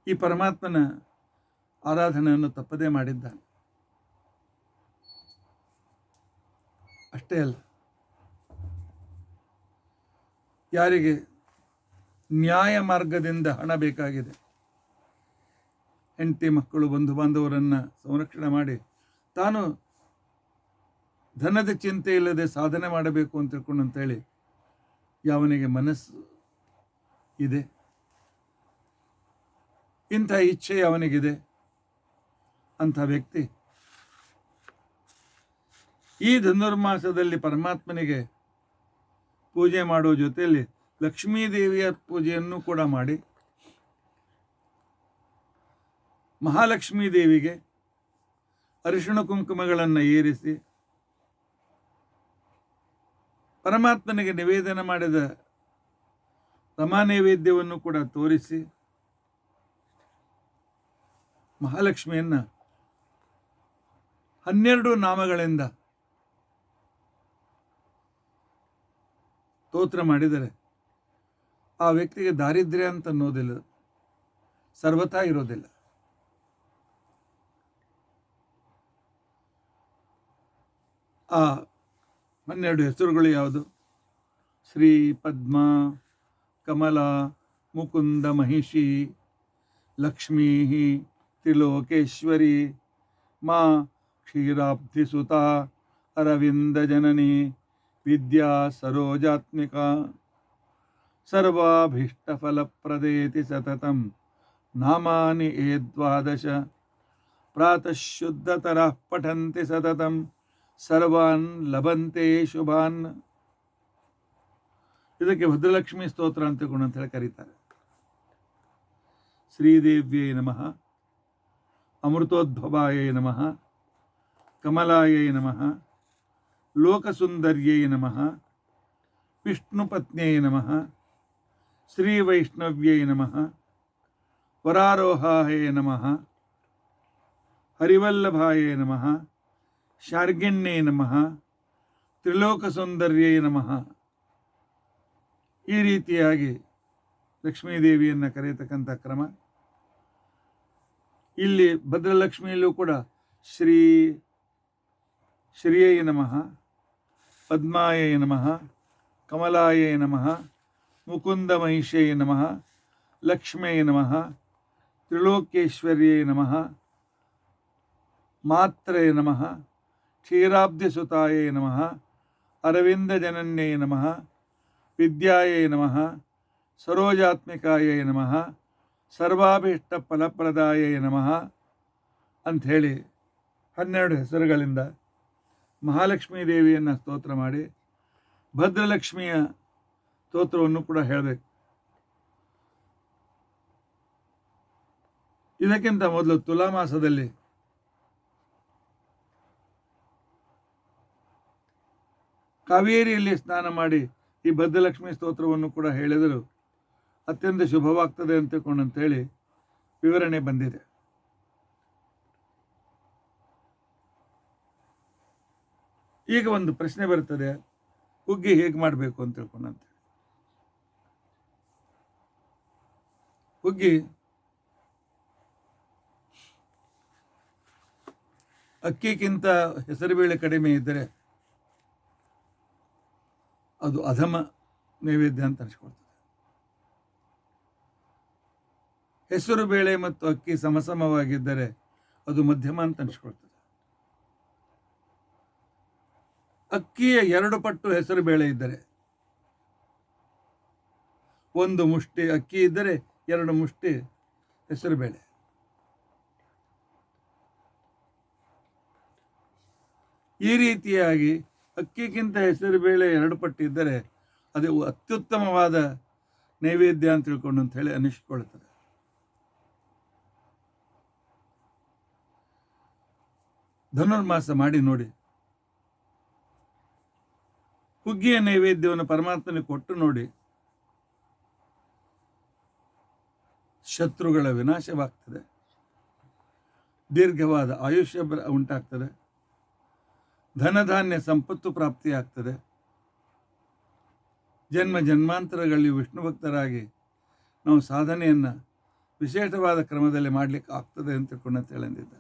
ಈ ಪರಮಾತ್ಮನ ಆರಾಧನೆಯನ್ನು ತಪ್ಪದೇ ಮಾಡಿದ್ದಾನೆ. ಅಷ್ಟೇ ಅಲ್ಲ, ಯಾರಿಗೆ ನ್ಯಾಯ ಮಾರ್ಗದಿಂದ ಹಣ ಬೇಕಾಗಿದೆ, ಹೆಂಡತಿ ಮಕ್ಕಳು ಬಂಧು ಬಾಂಧವರನ್ನು ಸಂರಕ್ಷಣೆ ಮಾಡಿ ತಾನು ಧನದ ಚಿಂತೆ ಇಲ್ಲದೆ ಸಾಧನೆ ಮಾಡಬೇಕು ಅಂತ ತಿಳ್ಕೊಂಡು ಅಂತೇಳಿ ಯಾವನಿಗೆ ಮನಸ್ಸು ಇದೆ, ಇಂಥ ಇಚ್ಛೆ ಅವನಿಗಿದೆ, ಅಂಥ ವ್ಯಕ್ತಿ ಈ ಧನುರ್ಮಾಸದಲ್ಲಿ ಪರಮಾತ್ಮನಿಗೆ ಪೂಜೆ ಮಾಡುವ ಜೊತೆಯಲ್ಲಿ ಲಕ್ಷ್ಮೀದೇವಿಯ ಪೂಜೆಯನ್ನು ಕೂಡ ಮಾಡಿ ಮಹಾಲಕ್ಷ್ಮೀ ದೇವಿಗೆ ಅರಿಶಿಣ ಕುಂಕುಮಗಳನ್ನು ಏರಿಸಿ ಪರಮಾತ್ಮನಿಗೆ ನಿವೇದನ ಮಾಡಿದ ರಮಾ ನೈವೇದ್ಯವನ್ನು ಕೂಡ ತೋರಿಸಿ ಮಹಾಲಕ್ಷ್ಮಿಯನ್ನು 12 ನಾಮಗಳಿಂದ ಸ್ತೋತ್ರ ಮಾಡಿದರೆ ಆ ವ್ಯಕ್ತಿಗೆ ದಾರಿದ್ರ್ಯ ಅಂತ ಅನ್ನೋದಿಲ್ಲ, ಸರ್ವಥಾ ಇರೋದಿಲ್ಲ. ಆ 12 ಹೆಸರುಗಳು ಯಾವುದು? ಶ್ರೀ, ಪದ್ಮ, ಕಮಲ, ಮುಕುಂದ, ಮಹಿಷಿ, ಲಕ್ಷ್ಮೀ, ತ್ರಿಲೋಕೇಶ್ವರಿ, ಮಾ ಕ್ಷೀರಾಬ್ಧಿಸುತ, ಅರವಿಂದ ಜನನಿ, ವಿದ್ಯಾ ಸರೋಜಾತ್ಮಿಕ, ಸರ್ವಾಭೀಷ್ಟಫಲಪ್ರದೇತಿ ಸತತಂ ನಾಮಾನಿ ಏದ್ವಾದಶ, ಪ್ರಾತಃ ಶುದ್ಧತರಃ ಪಠಂತಿ ಸತತಂ ಸರ್ವಾನ್ ಲಭಂತೆ ಶುಭಾನ್. ಇದಕ್ಕೆ ಭದ್ರಲಕ್ಷ್ಮಿ ಸ್ತೋತ್ರ ಅಂತ ಹೇಳಿ ಕರೀತಾರೆ. ಶ್ರೀದೇವ್ಯೈ ನಮಃ, ಅಮೃತೋದ್ಭವಾಯೈ ನಮಃ, ಕಮಲಾಯೈ ನಮಃ, ಲೋಕಸುಂದರ್ಯೈ ನಮಃ, ವಿಷ್ಣುಪತ್ನ್ಯೈ ನಮಃ, ಶ್ರೀವೈಷ್ಣವ್ಯೈ ನಮಃ, ವರಾರೋಹಾಯ ನಮಃ, ಹರಿವಲ್ಲಭಾಯ ನಮಃ, ಶಾರ್ಗಿಣ್ಯೈ ನಮಃ, ತ್ರಿಲೋಕಸುಂದರ್ಯೈ ನಮಃ. ಈ ರೀತಿಯಾಗಿ ಲಕ್ಷ್ಮೀದೇವಿಯನ್ನು ಕರೆಯತಕ್ಕಂಥ ಕ್ರಮ. ಇಲ್ಲಿ ಭದ್ರಲಕ್ಷ್ಮಿಯಲ್ಲೂ ಕೂಡ ಶ್ರೀಯೈ ನಮಃ, ಪದ್ಮಾಯೈ ನಮಃ, ಕಮಲಾಯೈ ನಮಃ, ಮುಕುಂದ ಮಹಿಷೈ ನಮಃ, ಲಕ್ಷ್ಮ್ಯೈ ನಮಃ, ತ್ರಿಲೋಕೇಶ್ವರ್ಯೈ ನಮಃ, ಮಾತ್ರೈ ನಮಃ, ಕ್ಷೀರಾಬ್ಧಿಸುತಾಯೈ ನಮಃ, ಅರವಿಂದ ಜನನ್ಯೈ ನಮಃ, ವಿದ್ಯಾಯೈ ನಮಃ, ಸರೋಜಾತ್ಮಿಕಾಯೈ ನಮಃ, ಸರ್ವಾಭೀಷ್ಟ ಫಲಪ್ರದಾಯೈ ನಮಃ ಅಂಥೇಳಿ 12 ಹೆಸರುಗಳಿಂದ ಮಹಾಲಕ್ಷ್ಮೀ ದೇವಿಯನ್ನು ಸ್ತೋತ್ರ ಮಾಡಿ ಭದ್ರಲಕ್ಷ್ಮಿಯ ಸ್ತೋತ್ರವನ್ನು ಕೂಡ ಹೇಳಬೇಕು. ಇದಕ್ಕಿಂತ ಮೊದಲು ತುಲಾ ಮಾಸದಲ್ಲಿ ಕಾವೇರಿಯಲ್ಲಿ ಸ್ನಾನ ಮಾಡಿ ಈ ಭದ್ರಲಕ್ಷ್ಮಿ ಸ್ತೋತ್ರವನ್ನು ಕೂಡ ಹೇಳಿದರು ಅತ್ಯಂತ ಶುಭವಾಗ್ತದೆ ಅಂತೇಳಿ ವಿವರಣೆ ಬಂದಿದೆ. ಈಗ ಒಂದು ಪ್ರಶ್ನೆ ಬರ್ತದೆ, ಹುಗ್ಗಿ ಹೇಗೆ ಮಾಡಬೇಕು ಅಂತ ತಿಳ್ಕೊಂಡಂತೆ. ಹುಗ್ಗಿ ಅಕ್ಕಿಗಿಂತ ಹೆಸರುಬೇಳೆ ಕಡಿಮೆ ಇದ್ದರೆ ಅದು ಅಧಮ ನೈವೇದ್ಯ ಅಂತ ಅನಿಸ್ಕೊಳ್ತದೆ. ಹೆಸರು ಬೇಳೆ ಮತ್ತು ಅಕ್ಕಿ ಸಮಸಮವಾಗಿದ್ದರೆ ಅದು ಮಧ್ಯಮ ಅಂತ ಅನಿಸ್ಕೊಳ್ತದೆ. ಅಕ್ಕಿಯ 2 ಪಟ್ಟು ಹೆಸರು ಬೇಳೆ ಇದ್ದರೆ, 1 ಮುಷ್ಟಿ ಅಕ್ಕಿ ಇದ್ದರೆ 2 ಮುಷ್ಟಿ ಹೆಸರು ಬೇಳೆ. ಈ ರೀತಿಯಾಗಿ ಅಕ್ಕಿಗಿಂತ ಹೆಸರು ಬೇಳೆ 2 ಪಟ್ಟು ಇದ್ದರೆ ಅದು ಅತ್ಯುತ್ತಮವಾದ ನೈವೇದ್ಯ ಅಂತ ತಿಳ್ಕೊಂಡು ಅಂತ ಹೇಳಿ ಅನಿಸಿಕೊಳ್ಳುತ್ತದೆ. ಧನುರ್ಮಾಸ ಮಾಡಿ ನೋಡಿ. ಹುಗ್ಗಿಯ ನೈವೇದ್ಯವನ್ನು ಪರಮಾತ್ಮನಿಗೆ ಕೊಟ್ಟು ನೋಡಿ. ಶತ್ರುಗಳ ವಿನಾಶವಾಗ್ತದೆ, ದೀರ್ಘವಾದ ಆಯುಷ್ಯ ಉಂಟಾಗ್ತದೆ, ಧನಧಾನ್ಯ ಸಂಪತ್ತು ಪ್ರಾಪ್ತಿಯಾಗ್ತದೆ. ಜನ್ಮ ಜನ್ಮಾಂತರಗಳಲ್ಲಿ ವಿಷ್ಣು ಭಕ್ತರಾಗಿ ನಾವು ಸಾಧನೆಯನ್ನು ವಿಶೇಷವಾದ ಕ್ರಮದಲ್ಲಿ ಮಾಡಲಿಕ್ಕೆ ಆಗ್ತದೆ ಅಂತ ತಿಳ್ಕೊಂಡು ಹೇಳಂದಿದ್ದ.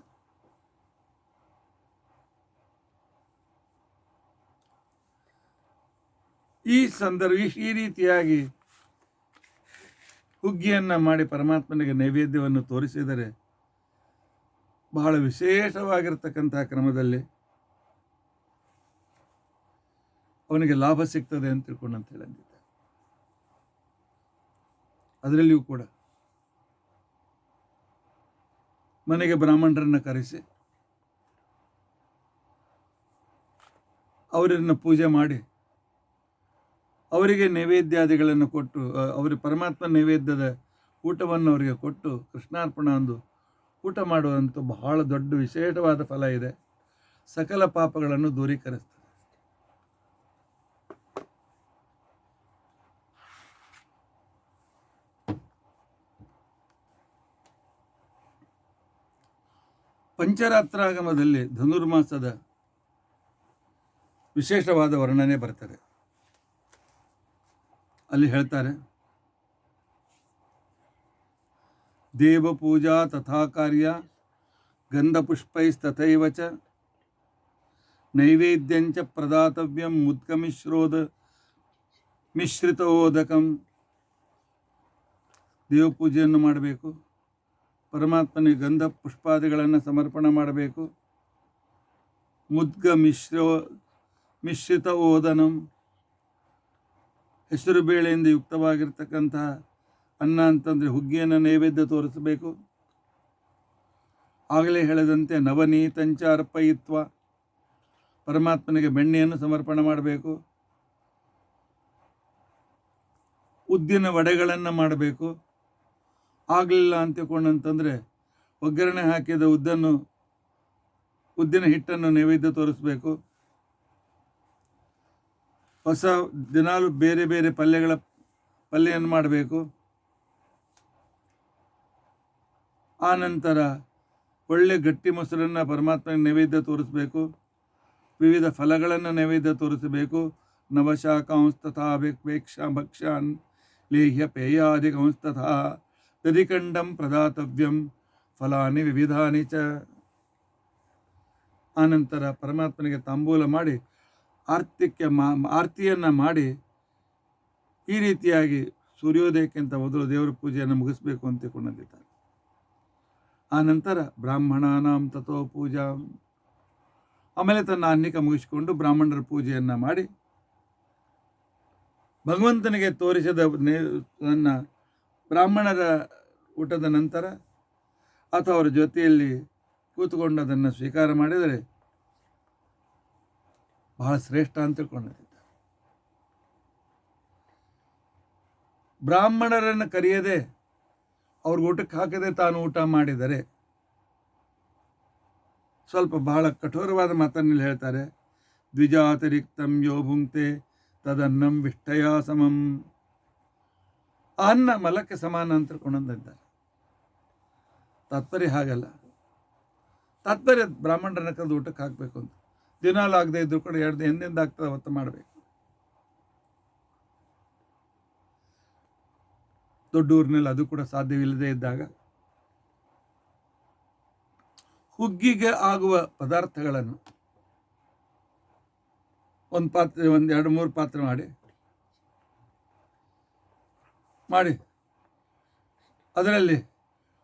ಈ ರೀತಿಯಾಗಿ ಹುಗ್ಗಿಯನ್ನು ಮಾಡಿ ಪರಮಾತ್ಮನಿಗೆ ನೈವೇದ್ಯವನ್ನು ತೋರಿಸಿದರೆ ಬಹಳ ವಿಶೇಷವಾಗಿರ್ತಕ್ಕಂತಹ ಕ್ರಮದಲ್ಲಿ ಅವನಿಗೆ ಲಾಭ ಸಿಗ್ತದೆ ಅಂತ ತಿಳ್ಕೊಂಡು ಅಂತ ಹೇಳಂದಿದ್ದೆ. ಅದರಲ್ಲಿಯೂ ಕೂಡ ಮನೆಗೆ ಬ್ರಾಹ್ಮಣರನ್ನು ಕರೆಸಿ ಅವರನ್ನು ಪೂಜೆ ಮಾಡಿ ಅವರಿಗೆ ನೈವೇದ್ಯಾದಿಗಳನ್ನು ಕೊಟ್ಟು ಅವರಿಗೆ ಪರಮಾತ್ಮ ನೈವೇದ್ಯದ ಊಟವನ್ನು ಅವರಿಗೆ ಕೊಟ್ಟು ಕೃಷ್ಣಾರ್ಪಣ ಅಂದು ಊಟ ಮಾಡುವಂಥ ಬಹಳ ದೊಡ್ಡ ವಿಶೇಷವಾದ ಫಲ ಇದೆ. ಸಕಲ ಪಾಪಗಳನ್ನು ದೂರೀಕರಿಸ್ತದೆ. ಪಂಚರಾತ್ರಾಗಮದಲ್ಲಿ ಧನುರ್ಮಾಸದ ವಿಶೇಷವಾದ ವರ್ಣನೆ ಬರ್ತದೆ. ಅಲ್ಲಿ ಹೇಳ್ತಾರೆ, ದೇವಪೂಜಾ ತಥಾ ಕಾರ್ಯ ಗಂಧಪುಷ್ಪೈಸ್ತಥೈವ ಚ ನೈವೇದ್ಯಂಚ ಪ್ರದಾತವ್ಯಂ ಮಿಶ್ರಿತೋದಕಂ. ದೇವಪೂಜೆಯನ್ನು ಮಾಡಬೇಕು, ಪರಮಾತ್ಮನಿಗೆ ಗಂಧ ಪುಷ್ಪಾದಿಗಳನ್ನು ಸಮರ್ಪಣೆ ಮಾಡಬೇಕು. ಮಿಶ್ರಿತ ಓದನಂ, ಹೆಸರು ಬೇಳೆಯಿಂದ ಯುಕ್ತವಾಗಿರ್ತಕ್ಕಂತಹ ಅನ್ನ ಅಂತಂದರೆ ಹುಗ್ಗಿಯನ್ನು ನೈವೇದ್ಯ ತೋರಿಸಬೇಕು. ಆಗಲೇ ಹೇಳಿದಂತೆ ನವನೀತಂಚ ಅರ್ಪಯಿತ್ವ, ಪರಮಾತ್ಮನಿಗೆ ಬೆಣ್ಣೆಯನ್ನು ಸಮರ್ಪಣೆ ಮಾಡಬೇಕು. ಉದ್ದಿನ ವಡೆಗಳನ್ನು ಮಾಡಬೇಕು. ಆಗಲಿಲ್ಲ ಅಂತಕೊಂಡಂತಂದರೆ ಒಗ್ಗರಣೆ ಹಾಕಿದ ಉದ್ದಿನ ಹಿಟ್ಟನ್ನು ನೈವೇದ್ಯ ತೋರಿಸಬೇಕು. ಹೊಸ ದಿನಾಲು ಬೇರೆ ಬೇರೆ ಪಲ್ಯವನ್ನು ಮಾಡಬೇಕು. ಆ ನಂತರ ಒಳ್ಳೆ ಗಟ್ಟಿ ಮೊಸರನ್ನು ಪರಮಾತ್ಮನಿಗೆ ನೈವೇದ್ಯ ತೋರಿಸಬೇಕು. ವಿವಿಧ ಫಲಗಳನ್ನು ನೈವೇದ್ಯ ತೋರಿಸಬೇಕು. ನವಶಾಖಾಂಸ್ತಥಾ ಭಕ್ಷಾನ್ ಲೇಹ್ಯ ಪೇಯಾದಿಕಂಸ್ತಥಾ ದಧಿಖಂಡಂ ಪ್ರದಾತವ್ಯಂ ಫಲಾನಿ ವಿವಿಧಾನಿ ಚ. ಆನಂತರ ಪರಮಾತ್ಮನಿಗೆ ತಾಂಬೂಲ ಮಾಡಿ ಆರತಿಯನ್ನು ಮಾಡಿ ಈ ರೀತಿಯಾಗಿ ಸೂರ್ಯೋದಯಕ್ಕಿಂತ ಮೊದಲು ದೇವರ ಪೂಜೆಯನ್ನು ಮುಗಿಸಬೇಕು ಅಂತ ಕೊಂಡಂದಿದ್ದಾರೆ. ಆನಂತರ ಬ್ರಾಹ್ಮಣಾನಾಂ ತಥೋ ಪೂಜಾ, ಆಮೇಲೆ ತನ್ನ ಅನ್ನಿಕ ಮುಗಿಸಿಕೊಂಡು ಬ್ರಾಹ್ಮಣರ ಪೂಜೆಯನ್ನು ಮಾಡಿ ಭಗವಂತನಿಗೆ ತೋರಿಸಿದ ನನ್ನ ಬ್ರಾಹ್ಮಣರ ಊಟದ ನಂತರ ಅಥವಾ ಅವರ ಜೊತೆಯಲ್ಲಿ ಕೂತ್ಕೊಂಡು ಅದನ್ನು ಸ್ವೀಕಾರ ಮಾಡಿದರೆ ಬಹಳ ಶ್ರೇಷ್ಠ ಅಂತ ತಿಳ್ಕೊಂಡಿದ್ದ. ಬ್ರಾಹ್ಮಣರನ್ನು ಕರೆಯದೆ ಅವ್ರಿಗೆ ಊಟಕ್ಕೆ ಹಾಕದೆ ತಾನು ಊಟ ಮಾಡಿದರೆ, ಸ್ವಲ್ಪ ಬಹಳ ಕಠೋರವಾದ ಮಾತನ್ನಲ್ಲಿ ಹೇಳ್ತಾರೆ, ದ್ವಿಜಾತಿರಿಕ್ತಂ ಯೋ ಭುಂಕ್ತೆ ತದನ್ನಂ ವಿಷ್ಠಯ ಸಮಂ. ಆ ಅನ್ನ ಮಲಕ್ಕೆ ಸಮಾನ ಅಂತ ತಿಳ್ಕೊಂಡಿದ್ದಾರೆ. ತಾತ್ಪರ್ಯ ಹಾಗಲ್ಲ. ತಾತ್ಪರ್ಯ ಬ್ರಾಹ್ಮಣರನ್ನ ಕರೆದು ಊಟಕ್ಕೆ ಹಾಕಬೇಕು ಅಂತ. ದಿನಾಲು ಆಗದೆ ಇದ್ರು ಕೂಡ ಎಂದೆಂದು ಆಗ್ತದೆ ಅವತ್ತು ಮಾಡಬೇಕು. ದೊಡ್ಡ ಊರಿನಲ್ಲಿ ಅದು ಕೂಡ ಸಾಧ್ಯವಿಲ್ಲದೆ ಇದ್ದಾಗ ಹುಗ್ಗಿಗೆ ಆಗುವ ಪದಾರ್ಥಗಳನ್ನು ಒಂದು ಪಾತ್ರೆ, 2-3 ಪಾತ್ರೆ ಮಾಡಿ ಅದರಲ್ಲಿ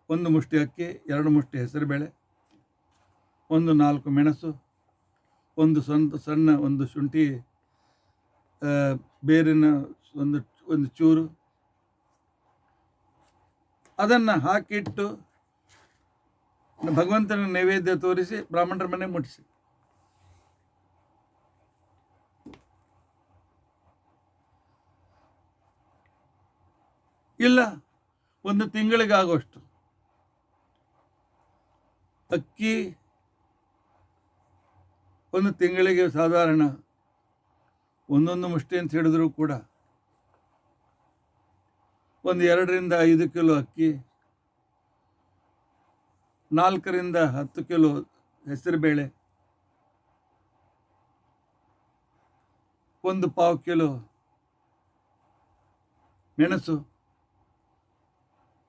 1 ಮುಷ್ಟಿ ಅಕ್ಕಿ, 2 ಮುಷ್ಟಿ ಹೆಸರುಬೇಳೆ, 4 ಮೆಣಸು, ಒಂದು ಶುಂಠಿ ಬೇರಿನ ಒಂದು ಚೂರು, ಅದನ್ನು ಹಾಕಿಟ್ಟು ಭಗವಂತನ ನೈವೇದ್ಯ ತೋರಿಸಿ ಬ್ರಾಹ್ಮಣರ ಮನೆ ಮುಟ್ಟಿಸಿ. ಇಲ್ಲ, 1 ತಿಂಗಳಿಗಾಗುವಷ್ಟು ಅಕ್ಕಿ, 1 ತಿಂಗಳಿಗೆ ಸಾಧಾರಣ 1 ಮುಷ್ಟಿ ಅಂತ ಹಿಡಿದ್ರೂ ಕೂಡ 2 to 5 ಕಿಲೋ ಅಕ್ಕಿ, 4 to 10 ಕಿಲೋ ಹೆಸರುಬೇಳೆ, 1/4 ಕಿಲೋ ಮೆಣಸು,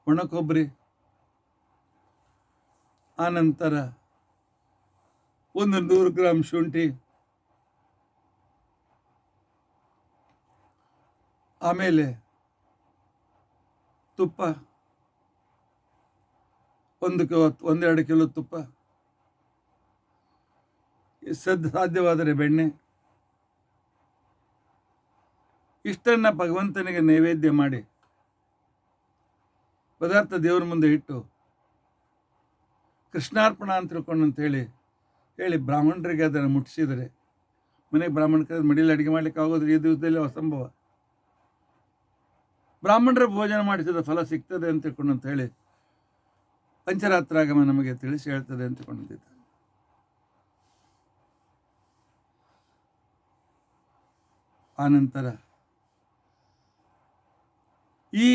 ಒಣ ಕೊಬ್ಬರಿ, ಆನಂತರ 100 ಗ್ರಾಂ ಶುಂಠಿ, ಆಮೇಲೆ ತುಪ್ಪ, 1-2 ಕಿಲೋ ತುಪ್ಪ, ಸಾಧ್ಯವಾದರೆ ಬೆಣ್ಣೆ, ಇಷ್ಟನ್ನು ಭಗವಂತನಿಗೆ ನೈವೇದ್ಯ ಮಾಡಿ ಪದಾರ್ಥ ದೇವರ ಮುಂದೆ ಇಟ್ಟು ಕೃಷ್ಣಾರ್ಪಣ ಅಂತ ತಿಳ್ಕೊಂಡು ಅಂತ ಹೇಳಿ ಬ್ರಾಹ್ಮಣರಿಗೆ ಅದನ್ನು ಮುಟ್ಟಿಸಿದರೆ, ಮನೆಗೆ ಬ್ರಾಹ್ಮಣ ಮಡಿಯಲ್ಲಿ ಅಡುಗೆ ಮಾಡಲಿಕ್ಕೆ ಆಗೋದ್ರೆ ಈ ದಿವಸದಲ್ಲಿ ಅಸಂಭವ. ಬ್ರಾಹ್ಮಣರ ಭೋಜನ ಮಾಡಿಸಿದ ಫಲ ಸಿಗ್ತದೆ ಅಂತ ತಿಳ್ಕೊಂಡು ಅಂತ ಹೇಳಿ ಪಂಚರಾತ್ರಾಗಮ ನಮಗೆ ತಿಳಿಸಿ ಹೇಳ್ತದೆ ಅಂತ ತಿಳ್ಕೊಂಡಿದ್ದ. ಆನಂತರ ಈ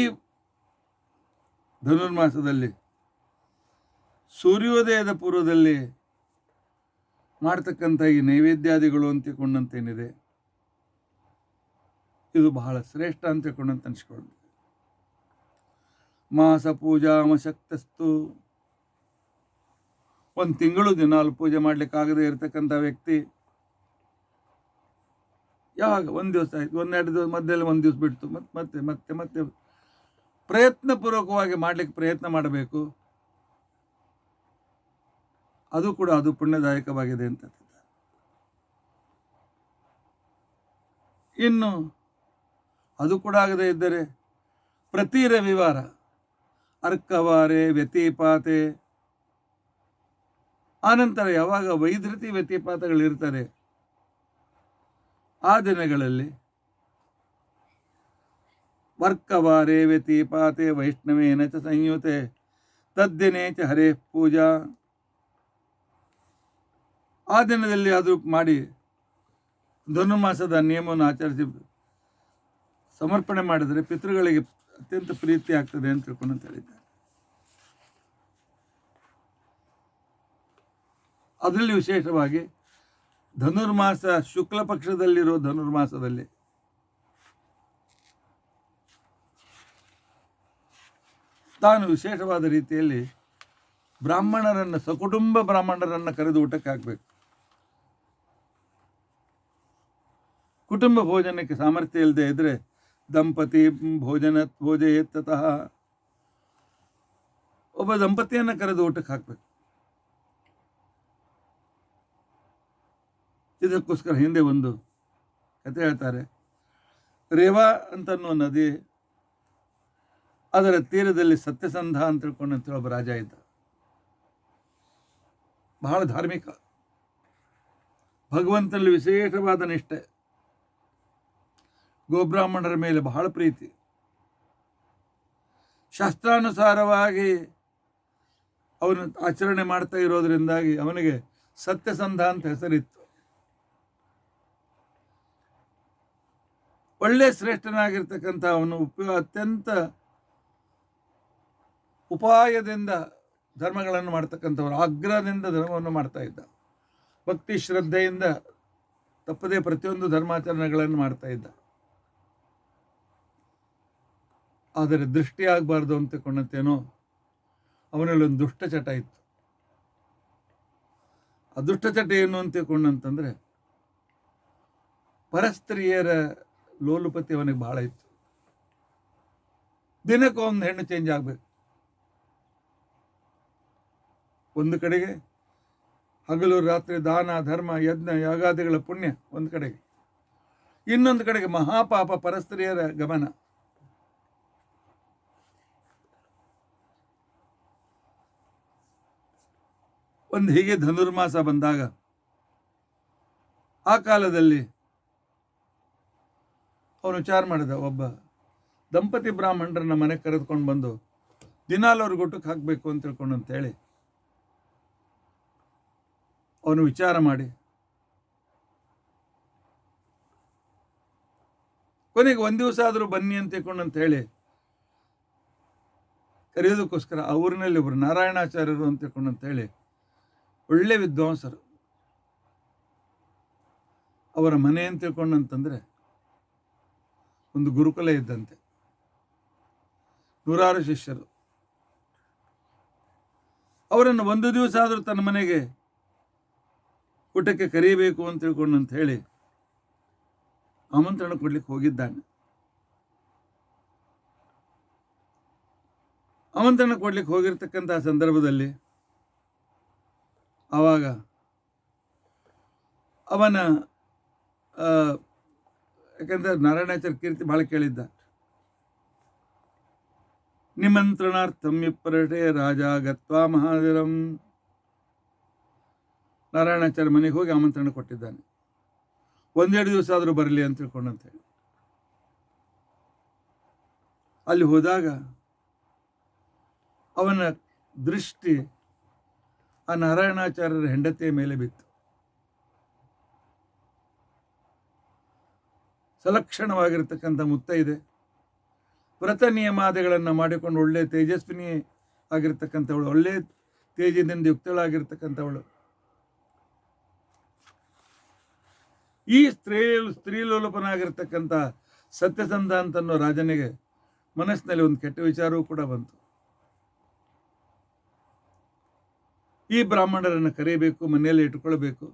ಧನುರ್ಮಾಸದಲ್ಲಿ ಸೂರ್ಯೋದಯದ ಪೂರ್ವದಲ್ಲಿ ಮಾಡ್ತಕ್ಕಂಥ ಈ ನೈವೇದ್ಯಾದಿಗಳು ಅಂತ ತಿಳ್ಕೊಂಡಂತೇನಿದೆ, ಇದು ಬಹಳ ಶ್ರೇಷ್ಠ ಅಂತ ತಿಳ್ಕೊಂಡಂತ ಅನಿಸ್ಕೊಂಡು, ಮಾಸ ಪೂಜಾಮಶಕ್ತಸ್ತು, 1 ತಿಂಗಳು ದಿನಾಲು ಪೂಜೆ ಮಾಡಲಿಕ್ಕಾಗದೇ ಇರತಕ್ಕಂಥ ವ್ಯಕ್ತಿ ಯಾವಾಗ 1 ದಿವಸ ಆಯಿತು, 1-2 ದಿವಸ ಮಧ್ಯದಲ್ಲಿ 1 ದಿವಸ ಬಿಡ್ತು, ಮತ್ತೆ ಮತ್ತೆ ಮತ್ತೆ ಪ್ರಯತ್ನಪೂರ್ವಕವಾಗಿ ಮಾಡಲಿಕ್ಕೆ ಪ್ರಯತ್ನ ಮಾಡಬೇಕು. ಅದು ಕೂಡ ಅದು ಪುಣ್ಯದಾಯಕವಾಗಿದೆ ಅಂತ. ಇನ್ನು ಅದು ಕೂಡ ಆಗದೇ ಇದ್ದರೆ ಪ್ರತಿ ರವಿವಾರ ಅರ್ಕವಾರೆ ವ್ಯತಿಪಾತೆ, ಆನಂತರ ಯಾವಾಗ ವೈಧೃತಿ ವ್ಯತಿಪಾತಗಳಿರ್ತಾರೆ ಆ ದಿನಗಳಲ್ಲಿ ವರ್ಕವಾರೆ ವ್ಯತಿಪಾತೆ ವೈಷ್ಣವೇನ ಚ ಸಂಯುತೆ ತದ್ದಿನೇ ಚ ಹರೇ ಪೂಜಾ, ಆ ದಿನದಲ್ಲಿ ಅದು ಮಾಡಿ ಧನುರ್ಮಾಸದ ನಿಯಮವನ್ನು ಆಚರಿಸಿ ಸಮರ್ಪಣೆ ಮಾಡಿದರೆ ಪಿತೃಗಳಿಗೆ ಅತ್ಯಂತ ಪ್ರೀತಿ ಆಗ್ತದೆ ಅಂತ ತಿಳ್ಕೊಂಡು ಅಂತ ಹೇಳಿದ್ದಾರೆ. ಅದರಲ್ಲಿ ವಿಶೇಷವಾಗಿ ಧನುರ್ಮಾಸ ಶುಕ್ಲ ಪಕ್ಷದಲ್ಲಿರೋ ಧನುರ್ಮಾಸದಲ್ಲಿ ತಾನು ವಿಶೇಷವಾದ ರೀತಿಯಲ್ಲಿ ಬ್ರಾಹ್ಮಣರನ್ನು, ಸಕುಟುಂಬ ಬ್ರಾಹ್ಮಣರನ್ನು ಕರೆದು ಊಟಕ್ಕೆ ಹಾಕಬೇಕು. ಕುಟುಂಬ ಭೋಜನಕ್ಕೆ ಸಾಮರ್ಥ್ಯ ಇಲ್ಲದೆ ಇದ್ದರೆ ದಂಪತಿ ಭೋಜಯೇತ್ತತಃ, ಒಬ್ಬ ದಂಪತಿಯನ್ನು ಕರೆದು ಊಟಕ್ಕೆ ಹಾಕಬೇಕು. ಇದಕ್ಕೋಸ್ಕರ ಹಿಂದೆ ಒಂದು ಕತೆ ಹೇಳ್ತಾರೆ. ರೇವಾ ಅಂತನ್ನುವ ನದಿ, ಅದರ ತೀರದಲ್ಲಿ ಸತ್ಯಸಂಧ ಅಂತ ತಿಳ್ಕೊಂಡಂತ ಒಬ್ಬ ರಾಜ ಇದ್ದ, ಬಹಳ ಧಾರ್ಮಿಕ. ಭಗವಂತನಲ್ಲಿ ವಿಶೇಷವಾದ ನಿಷ್ಠೆ, ಗೋಬ್ರಾಹ್ಮಣರ ಮೇಲೆ ಬಹಳ ಪ್ರೀತಿ, ಶಾಸ್ತ್ರಾನುಸಾರವಾಗಿ ಅವನು ಆಚರಣೆ ಮಾಡ್ತಾ ಇರೋದರಿಂದಾಗಿ ಅವನಿಗೆ ಸತ್ಯಸಂಧ ಅಂತ ಹೆಸರಿತ್ತು. ಒಳ್ಳೆ ಶ್ರೇಷ್ಠನಾಗಿರ್ತಕ್ಕಂಥ ಅವನು ಅತ್ಯಂತ ಉಪಾಯದಿಂದ ಧರ್ಮಗಳನ್ನು ಮಾಡ್ತಕ್ಕಂಥವ್ರು, ಆಗ್ರಹದಿಂದ ಧರ್ಮವನ್ನು ಮಾಡ್ತಾ ಇದ್ದ. ಭಕ್ತಿ ಶ್ರದ್ಧೆಯಿಂದ ತಪ್ಪದೇ ಪ್ರತಿಯೊಂದು ಧರ್ಮಾಚರಣೆಗಳನ್ನು ಮಾಡ್ತಾ ಇದ್ದ. ಆದರೆ ದೃಷ್ಟಿ ಆಗಬಾರ್ದು ಅಂತಕೊಂಡಂತೇನೋ ಅವನಲ್ಲಿ ಒಂದು ದುಷ್ಟಚಟ ಇತ್ತು. ಆ ದುಷ್ಟಚಟ ಏನು ಅಂತಕೊಂಡಂತಂದರೆ ಪರಸ್ತ್ರೀಯರ ಲೋಲುಪತಿ ಅವನಿಗೆ ಬಹಳ ಇತ್ತು. ದಿನಕ್ಕೆ ಒಂದು ಹೆಣ್ಣು ಚೇಂಜ್ ಆಗಬೇಕು. ಒಂದು ಕಡೆಗೆ ಹಗಲು ರಾತ್ರಿ ದಾನ ಧರ್ಮ ಯಜ್ಞ ಯಾಗಾದಿಗಳ ಪುಣ್ಯ ಒಂದು ಕಡೆಗೆ, ಇನ್ನೊಂದು ಕಡೆಗೆ ಮಹಾಪಾಪ ಪರಸ್ತ್ರೀಯರ ಗಮನ. ಒಂದು ಹೀಗೆ ಧನುರ್ಮಾಸ ಬಂದಾಗ ಆ ಕಾಲದಲ್ಲಿ ಅವನು ವಿಚಾರ ಮಾಡಿದ, ಒಬ್ಬ ದಂಪತಿ ಬ್ರಾಹ್ಮಣರನ್ನ ಮನೆಗೆ ಕರೆದುಕೊಂಡು ಬಂದು ದಿನಾಲು ಅವ್ರಿಗೆ ಊಟಕ್ಕೆ ಹಾಕಬೇಕು ಅಂತ ತಿಳ್ಕೊಂಡು ಅಂತೇಳಿ ಅವನು ವಿಚಾರ ಮಾಡಿ ಕೊನೆಗೆ ಒಂದು ದಿವಸ ಆದರೂ ಬನ್ನಿ ಅಂತ ತಿಳ್ಕೊಂಡು ಅಂತ ಹೇಳಿ ಕರೆಯೋದಕ್ಕೋಸ್ಕರ ಆ ಊರಿನಲ್ಲಿ ಒಬ್ಬರು ನಾರಾಯಣಾಚಾರ್ಯರು ಅಂತ ತಿಳ್ಕೊಂಡು ಅಂತ ಹೇಳಿ ಒಳ್ಳೆ ವಿದ್ವಾಂಸರು, ಅವರ ಮನೆ ಅಂತ ತಿಳ್ಕೊಂಡಂತಂದರೆ ಒಂದು ಗುರುಕುಲ ಇದ್ದಂತೆ, ನೂರಾರು ಶಿಷ್ಯರು. ಅವರನ್ನು ಒಂದು ದಿವಸ ಆದರೂ ತನ್ನ ಮನೆಗೆ ಊಟಕ್ಕೆ ಕರೀಬೇಕು ಅಂತ ತಿಳ್ಕೊಂಡಂತ ಹೇಳಿ ಆಮಂತ್ರಣ ಕೊಡ್ಲಿಕ್ಕೆ ಹೋಗಿದ್ದಾನೆ. ಆಮಂತ್ರಣ ಕೊಡ್ಲಿಕ್ಕೆ ಹೋಗಿರ್ತಕ್ಕಂಥ ಸಂದರ್ಭದಲ್ಲಿ ಆವಾಗ ಅವನ ಯಾಕಂದ್ರೆ ನಾರಾಯಣಾಚಾರ್ಯ ಕೀರ್ತಿ ಬಹಳ ಕೇಳಿದ್ದ. ನಿಮಂತ್ರಣಾರ್ಥಂ ವಿಪ್ರಟೆ ರಾಜ ಗತ್ವಾ ಮಹಾದಿರಂ. ನಾರಾಯಣಾಚಾರ್ಯ ಮನೆಗೆ ಹೋಗಿ ಆಮಂತ್ರಣ ಕೊಟ್ಟಿದ್ದಾನೆ. ಒಂದೆರಡು ದಿವಸ ಆದರೂ ಬರಲಿ ಅಂತ ತಿಳ್ಕೊಂಡಂತೇಳಿ ಅಲ್ಲಿ ಹೋದಾಗ ಅವನ ದೃಷ್ಟಿ ಆ ನಾರಾಯಣಾಚಾರ್ಯರ ಹೆಂಡತಿಯ ಮೇಲೆ ಬಿತ್ತು. ಸಲಕ್ಷಣವಾಗಿರ್ತಕ್ಕಂಥ ಮುತ್ತೈದೆ, ವ್ರತ ನಿಯಮಾದಿಗಳನ್ನು ಮಾಡಿಕೊಂಡು ಒಳ್ಳೆ ತೇಜಸ್ವಿನಿ ಆಗಿರ್ತಕ್ಕಂಥವಳು, ಒಳ್ಳೆ ತೇಜದಿಂದ ಯುಕ್ತಳಾಗಿರ್ತಕ್ಕಂಥವಳು. ಈ ಸ್ತ್ರೀಲೋಲಪನಾಗಿರ್ತಕ್ಕಂಥ ಸತ್ಯಸಂಧ ಅಂತನ್ನೋ ರಾಜನಿಗೆ ಮನಸ್ಸಿನಲ್ಲಿ ಒಂದು ಕೆಟ್ಟ ವಿಚಾರವೂ ಕೂಡ ಬಂತು. ಈ ಬ್ರಾಹ್ಮಣರನ್ನು ಕರೆಯಬೇಕು, ಮನೆಯಲ್ಲಿ ಇಟ್ಟುಕೊಳ್ಬೇಕು,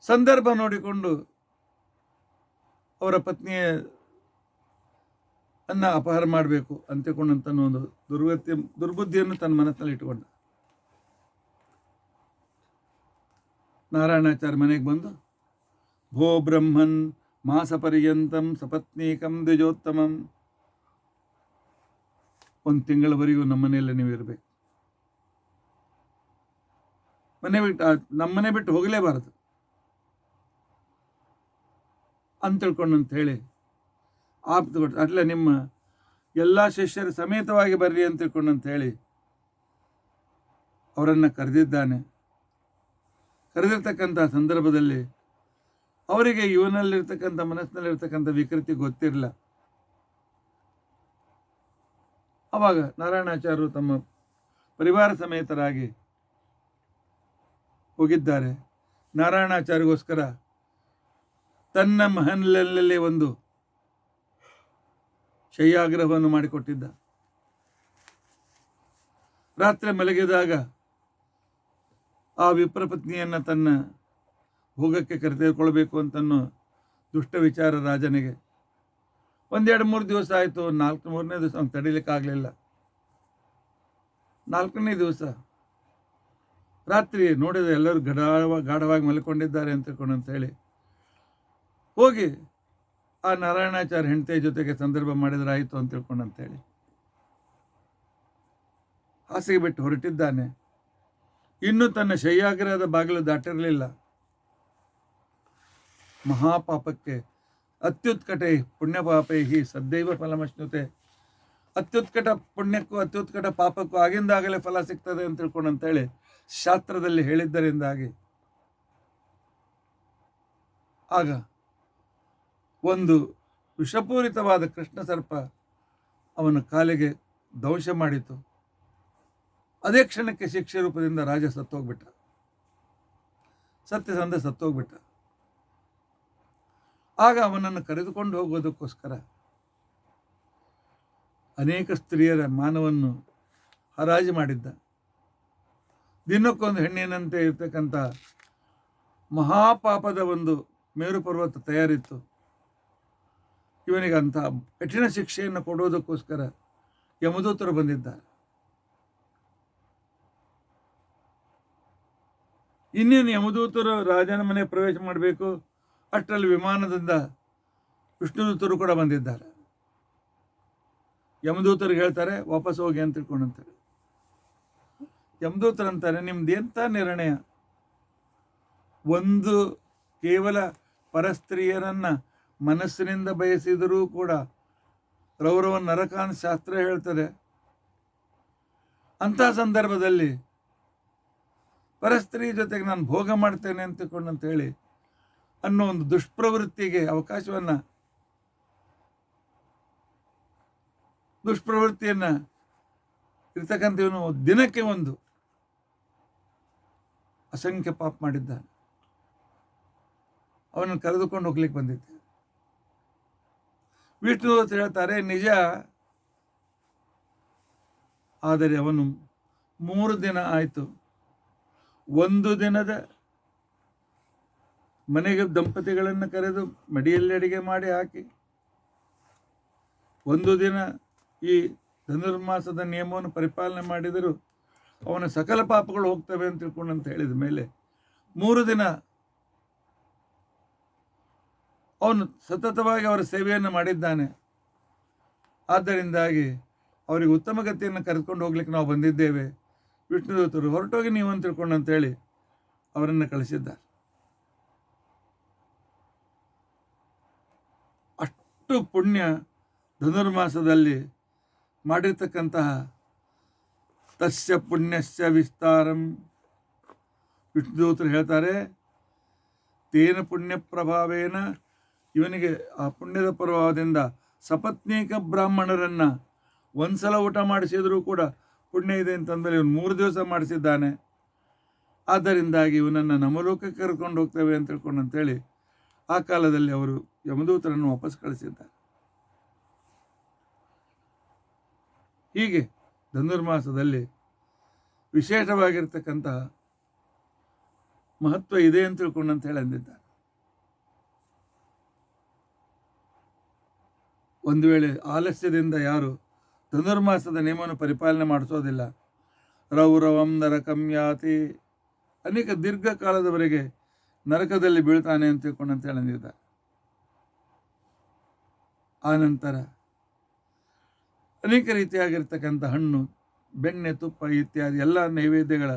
ಸಂದರ್ಭ ನೋಡಿಕೊಂಡು ಅವರ ಪತ್ನಿಯ ಅನ್ನ ಅಪಹಾರ ಮಾಡಬೇಕು ಅಂತಿಕೊಂಡಂತ ಒಂದು ದುರ್ಬುದ್ಧಿಯನ್ನು ತನ್ನ ಮನಸ್ಸಿನಲ್ಲಿ ಇಟ್ಟುಕೊಂಡ. ನಾರಾಯಣಾಚಾರ್ಯ ಮನೆಗೆ ಬಂದು, ಭೋ ಬ್ರಹ್ಮನ್ ಮಾಸ ಪರ್ಯಂತಂ ಸಪತ್ನೀಕಂ ದ್ವಿಜೋತ್ತಮಂ, ಒಂದು ತಿಂಗಳವರೆಗೂ ನಮ್ಮನೆಯಲ್ಲೇ ನೀವು ಇರಬೇಕು, ನಮ್ಮನೆ ಬಿಟ್ಟು ಹೋಗಲೇಬಾರದು ಅಂತ ತಿಳ್ಕೊಂಡಂತ ಹೇಳಿ ಆಪ್ತು ಕೊಟ್ಟು, ಅಟ್ಲ ನಿಮ್ಮ ಎಲ್ಲ ಶಿಷ್ಯರ ಸಮೇತವಾಗಿ ಬರ್ರಿ ಅಂತ ತಿಳ್ಕೊಂಡಂತ ಹೇಳಿ ಅವರನ್ನು ಕರೆದಿದ್ದಾನೆ. ಕರೆದಿರ್ತಕ್ಕಂಥ ಸಂದರ್ಭದಲ್ಲಿ ಅವರಿಗೆ ಇವನಲ್ಲಿರ್ತಕ್ಕಂಥ ಮನಸ್ಸಿನಲ್ಲಿರ್ತಕ್ಕಂಥ ವಿಕೃತಿ ಗೊತ್ತಿರಲಿಲ್ಲ. ಆವಾಗ ನಾರಾಯಣಾಚಾರ್ಯರು ತಮ್ಮ ಪರಿವಾರ ಸಮೇತರಾಗಿ ಹೋಗಿದ್ದಾರೆ. ನಾರಾಯಣಾಚಾರ್ಯಗೋಸ್ಕರ ತನ್ನ ಮಹಲಲ್ಲೇ ಒಂದು ಶಯ್ಯಾಗ್ರಹವನ್ನು ಮಾಡಿಕೊಟ್ಟಿದ್ದ. ರಾತ್ರಿ ಮಲಗಿದಾಗ ಆ ವಿಪ್ರಪತ್ನಿಯನ್ನು ತನ್ನ ಭೋಗಕ್ಕೆ ಕರೆದುಕೊಳ್ಬೇಕು ಅಂತನ್ನೋ ದುಷ್ಟ ವಿಚಾರ ರಾಜನಿಗೆ. 1-2-3 ದಿವಸ ಆಯಿತು. 4ನೇ ದಿವಸ ಅವ್ನು ತಡೀಲಿಕ್ಕಾಗಲಿಲ್ಲ. 4ನೇ ದಿವಸ ರಾತ್ರಿ ನೋಡಿದ ಎಲ್ಲರೂ ಗಾಢವಾಗಿ ಮಲ್ಕೊಂಡಿದ್ದಾರೆ ಅಂತ ಹೇಳಿ ಹೋಗಿ ಆ ನಾರಾಯಣಾಚಾರ್ಯ ಹೆಂಡತಿಯ ಜೊತೆಗೆ ಸಂದರ್ಭ ಮಾಡಿದ್ರಾಯಿತು ಅಂತ ತಿಳ್ಕೊಂಡಂತೇಳಿ ಹಾಸಿಗೆ ಬಿಟ್ಟು ಹೊರಟಿದ್ದಾನೆ. ಇನ್ನೂ ತನ್ನ ಶಯ್ಯಾಗ್ರಹದ ಬಾಗಿಲು ದಾಟಿರಲಿಲ್ಲ. ಮಹಾಪಾಪಕ್ಕೆ ಅತ್ಯುತ್ಕಟೆ ಪುಣ್ಯಪಾಪೈ ಸದ್ದೈವ ಫಲಮಶ್ನುತೆ. ಅತ್ಯುತ್ಕಟ ಪುಣ್ಯಕ್ಕೂ ಅತ್ಯುತ್ಕಟ ಪಾಪಕ್ಕೂ ಆಗಿಂದಾಗಲೇ ಫಲ ಸಿಗ್ತದೆ ಅಂತ ತಿಳ್ಕೊಂಡು ಅಂತೇಳಿ ಶಾಸ್ತ್ರದಲ್ಲಿ ಹೇಳಿದ್ದರಿಂದಾಗಿ ಆಗ ಒಂದು ವಿಷಪೂರಿತವಾದ ಕೃಷ್ಣ ಸರ್ಪ ಅವನ ಕಾಲಿಗೆ ದಂಶ ಮಾಡಿತು. ಅದೇ ಕ್ಷಣಕ್ಕೆ ಶಿಕ್ಷೆ ರೂಪದಿಂದ ರಾಜ ಸತ್ತೋಗ್ಬಿಟ್ಟ. ಸತ್ಯಸಂಧ ಸತ್ತೋಗ್ಬಿಟ್ಟ. ಆಗ ಅವನನ್ನು ಕರೆದುಕೊಂಡು ಹೋಗೋದಕ್ಕೋಸ್ಕರ ಅನೇಕ ಸ್ತ್ರೀಯರ ಮಾನವನ್ನು ಹರಾಜು ಮಾಡಿದ್ದ. ದಿನಕ್ಕೊಂದು ಹೆಣ್ಣಿನಂತೆ ಇರ್ತಕ್ಕಂಥ ಮಹಾಪಾಪದ ಒಂದು ಮೇರು ಪರ್ವತ ತಯಾರಿತ್ತು. ಇವನಿಗೆ ಅಂಥ ಕಠಿಣ ಶಿಕ್ಷೆಯನ್ನು ಕೊಡುವುದಕ್ಕೋಸ್ಕರ ಯಮದೂತರು ಬಂದಿದ್ದಾರೆ. ಇನ್ನೇನು ಯಮದೂತರು ರಾಜನ ಮನೆ ಪ್ರವೇಶ ಮಾಡಬೇಕು, ಅಷ್ಟರಲ್ಲಿ ವಿಮಾನದಿಂದ ವಿಷ್ಣುದೂತರು ಕೂಡ ಬಂದಿದ್ದಾರೆ. ಯಮದೂತರಿಗೆ ಹೇಳ್ತಾರೆ ವಾಪಸ್ ಹೋಗಿ ಅಂತ ತಿಳ್ಕೊಂಡಂತಾರೆ. ಯಮದೂತರು ಅಂತಾರೆ, ನಿಮ್ದು ಎಂಥ ನಿರ್ಣಯ, ಒಂದು ಕೇವಲ ಪರಸ್ತ್ರೀಯರನ್ನು ಮನಸ್ಸಿನಿಂದ ಬಯಸಿದರೂ ಕೂಡ ರೌರವ ನರಕಾನ್ ಶಾಸ್ತ್ರ ಹೇಳ್ತದೆ. ಅಂಥ ಸಂದರ್ಭದಲ್ಲಿ ಪರಸ್ತ್ರೀ ಜೊತೆಗೆ ನಾನು ಭೋಗ ಮಾಡ್ತೇನೆ ಅಂತ ಹೇಳಿ ಅನ್ನೋ ಒಂದು ದುಷ್ಪ್ರವೃತ್ತಿಗೆ ಅವಕಾಶವನ್ನು, ದುಷ್ಪ್ರವೃತ್ತಿಯನ್ನು ಇರ್ತಕ್ಕಂಥ ಇವನು ದಿನಕ್ಕೆ ಒಂದು ಅಸಂಖ್ಯ ಪಾಪ ಮಾಡಿದ್ದಾನೆ. ಅವನನ್ನು ಕರೆದುಕೊಂಡು ಹೋಗ್ಲಿಕ್ಕೆ ಬಂದಿದ್ದೆ. ವಿಷ್ಣು ಅಂತ ಹೇಳ್ತಾರೆ ನಿಜ, ಆದರೆ ಅವನು 3 ದಿನ ಆಯಿತು. ಒಂದು ದಿನದ ಮನೆಗೆ ದಂಪತಿಗಳನ್ನು ಕರೆದು ಮಡಿಯಲ್ಲಿ ಅಡಿಗೆ ಮಾಡಿ ಹಾಕಿ, ಒಂದು ದಿನ ಈ ಧನುರ್ಮಾಸದ ನಿಯಮವನ್ನು ಪರಿಪಾಲನೆ ಮಾಡಿದರೂ ಅವನ ಸಕಲ ಪಾಪಗಳು ಹೋಗ್ತವೆ ಅಂತ ತಿಳ್ಕೊಂಡಂತ ಹೇಳಿದ ಮೇಲೆ 3 ದಿನ ಅವನು ಸತತವಾಗಿ ಅವರ ಸೇವೆಯನ್ನು ಮಾಡಿದ್ದಾನೆ. ಆದ್ದರಿಂದಾಗಿ ಅವರಿಗೆ ಉತ್ತಮ ಗತಿಯನ್ನು ಕರೆದುಕೊಂಡು ಹೋಗ್ಲಿಕ್ಕೆ ನಾವು ಬಂದಿದ್ದೇವೆ. ವಿಷ್ಣುದೂತರು ಹೊರಟೋಗಿ ನೀವು ಅಂತ ತಿಳ್ಕೊಂಡು ಅಂತೇಳಿ ಅವರನ್ನು ಕಳಿಸಿದ್ದಾರೆ. ಅಷ್ಟು ಪುಣ್ಯ ಧನುರ್ಮಾಸದಲ್ಲಿ ಮಾಡಿರ್ತಕ್ಕಂತಹ ತಸ್ಯ ಪುಣ್ಯಸ್ಯ ವಿಸ್ತಾರಂ. ವಿಷ್ಣುದೂತರು ಹೇಳ್ತಾರೆ, ತೇನ ಪುಣ್ಯ ಪ್ರಭಾವೇನ, ಇವನಿಗೆ ಆ ಪುಣ್ಯದ ಪ್ರಭಾವದಿಂದ ಸಪತ್ನೀಕ ಬ್ರಾಹ್ಮಣರನ್ನು ಒಂದ್ಸಲ ಊಟ ಮಾಡಿಸಿದರೂ ಕೂಡ ಪುಣ್ಯ ಇದೆ ಅಂತಂದರೆ ಇವನು 3 ದಿವಸ ಮಾಡಿಸಿದ್ದಾನೆ. ಆದ್ದರಿಂದಾಗಿ ಇವನನ್ನು ನಮಲೋಕಕ್ಕೆ ಕರ್ಕೊಂಡು ಹೋಗ್ತೇವೆ ಅಂತ ತಿಳ್ಕೊಂಡು ಅಂತೇಳಿ ಆ ಕಾಲದಲ್ಲಿ ಅವರು ಯಮದೂತರನ್ನು ವಾಪಸ್ ಕಳಿಸಿದ್ದಾರೆ. ಹೀಗೆ ಧನುರ್ಮಾಸದಲ್ಲಿ ವಿಶೇಷವಾಗಿರ್ತಕ್ಕಂತಹ ಮಹತ್ವ ಇದೆ ಅಂತ ತಿಳ್ಕೊಂಡು ಅಂತ ಹೇಳಿ ಅಂದಿದ್ದಾರೆ. ಒಂದು ವೇಳೆ ಆಲಸ್ಯದಿಂದ ಯಾರು ಧನುರ್ಮಾಸದ ನಿಯಮವನ್ನು ಪರಿಪಾಲನೆ ಮಾಡಿಸೋದಿಲ್ಲ, ರೌರವಂ ನರಕಂ ಯಾತಿ, ಅನೇಕ ದೀರ್ಘಕಾಲದವರೆಗೆ ನರಕದಲ್ಲಿ ಬೀಳ್ತಾನೆ ಅಂತ ತಿಳ್ಕೊಂಡು ಅಂತ ಹೇಳಿ ಅಂದಿದ್ದಾರೆ. ಆ ನಂತರ ಅನೇಕ ರೀತಿಯಾಗಿರ್ತಕ್ಕಂಥ ಹಣ್ಣು, ಬೆಣ್ಣೆ, ತುಪ್ಪ ಇತ್ಯಾದಿ ಎಲ್ಲ ನೈವೇದ್ಯಗಳ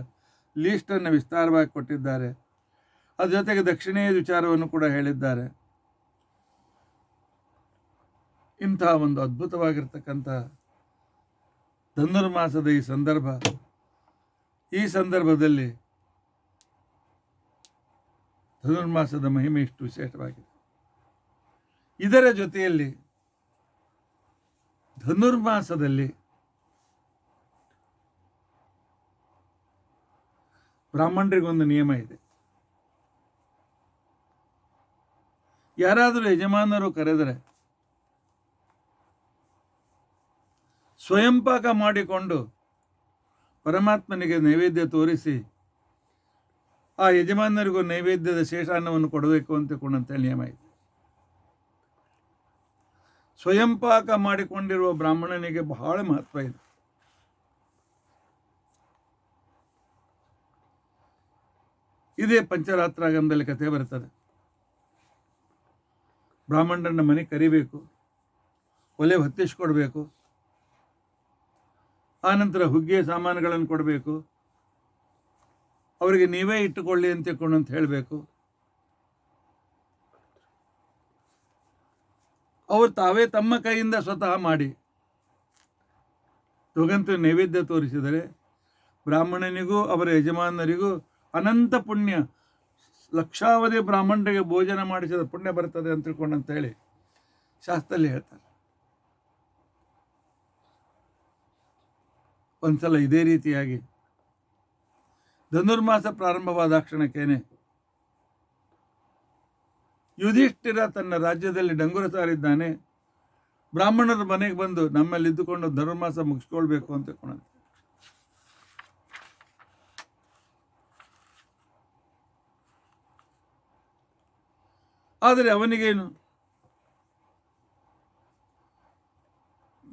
ಲೀಸ್ಟನ್ನು ವಿಸ್ತಾರವಾಗಿ ಕೊಟ್ಟಿದ್ದಾರೆ. ಅದ್ರ ಜೊತೆಗೆ ದಕ್ಷಿಣೆಯ ವಿಚಾರವನ್ನು ಕೂಡ ಹೇಳಿದ್ದಾರೆ. ಇಂಥ ಒಂದು ಅದ್ಭುತವಾಗಿರ್ತಕ್ಕಂಥ ಧನುರ್ಮಾಸದ ಈ ಸಂದರ್ಭದಲ್ಲಿ ಧನುರ್ಮಾಸದ ಮಹಿಮೆ ಇಷ್ಟು ವಿಶೇಷವಾಗಿದೆ. ಇದರ ಜೊತೆಯಲ್ಲಿ ಧನುರ್ಮಾಸದಲ್ಲಿ ಬ್ರಾಹ್ಮಣರಿಗೊಂದು ನಿಯಮ ಇದೆ. ಯಾರಾದರೂ ಯಜಮಾನರು ಕರೆದರೆ ಸ್ವಯಂಪಾಕ ಮಾಡಿಕೊಂಡು ಪರಮಾತ್ಮನಿಗೆ ನೈವೇದ್ಯ ತೋರಿಸಿ ಆ ಯಜಮಾನರಿಗೂ ನೈವೇದ್ಯದ ಶೇಷಾನ್ನವನ್ನು ಕೊಡಬೇಕು ಅಂತೇಳಿ ನಿಯಮ ಇದೆ. ಸ್ವಯಂಪಾಕ ಮಾಡಿಕೊಂಡಿರುವ ಬ್ರಾಹ್ಮಣನಿಗೆ ಬಹಳ ಮಹತ್ವ ಇದೆ. ಇದೇ ಪಂಚರಾತ್ರಾಗಮದಲ್ಲಿ ಕಥೆ ಬರ್ತದೆ. ಬ್ರಾಹ್ಮಣರನ್ನ ಮನೆಗೆ ಕರಿಬೇಕು, ಒಲೆ ಹೊತ್ತಿಸ್ಕೊಡ್ಬೇಕು, ಆನಂತರ ಹುಗ್ಗಿಯ ಸಾಮಾನುಗಳನ್ನು ಕೊಡಬೇಕು, ಅವರಿಗೆ ನೀವೇ ಇಟ್ಟುಕೊಳ್ಳಿ ಅಂತ ಹೇಳಬೇಕು. ಅವರು ತಾವೇ ತಮ್ಮ ಕೈಯಿಂದ ಸ್ವತಃ ಮಾಡಿ ಭಗವಂತ ನೈವೇದ್ಯ ತೋರಿಸಿದರೆ ಬ್ರಾಹ್ಮಣನಿಗೂ ಅವರ ಯಜಮಾನರಿಗೂ ಅನಂತ ಪುಣ್ಯ, ಲಕ್ಷಾವಧಿ ಬ್ರಾಹ್ಮಣರಿಗೆ ಭೋಜನ ಮಾಡಿಸಿದ ಪುಣ್ಯ ಬರ್ತದೆ ಅಂತ ತಿಳ್ಕೊಂಡಂತೇಳಿ ಶಾಸ್ತ್ರದಲ್ಲಿ ಹೇಳ್ತಾರೆ. ಒಂದ್ಸಲ ಇದೇ ರೀತಿಯಾಗಿ ಧನುರ್ಮಾಸ ಪ್ರಾರಂಭವಾದ ಕ್ಷಣಕ್ಕೇನೆ ಯುಧಿಷ್ಠಿರ ತನ್ನ ರಾಜ್ಯದಲ್ಲಿ ಡಂಗುರ ಸಾರಿದ್ದಾನೆ. ಬ್ರಾಹ್ಮಣರ ಮನೆಗೆ ಬಂದು ನಮ್ಮಲ್ಲಿ ಇದ್ದುಕೊಂಡು ಧನುರ್ಮಾಸ ಮುಗಿಸ್ಕೊಳ್ಬೇಕು ಅಂತ ತಿಳ್ಕೊಂಡ. ಆದರೆ ಅವನಿಗೇನು,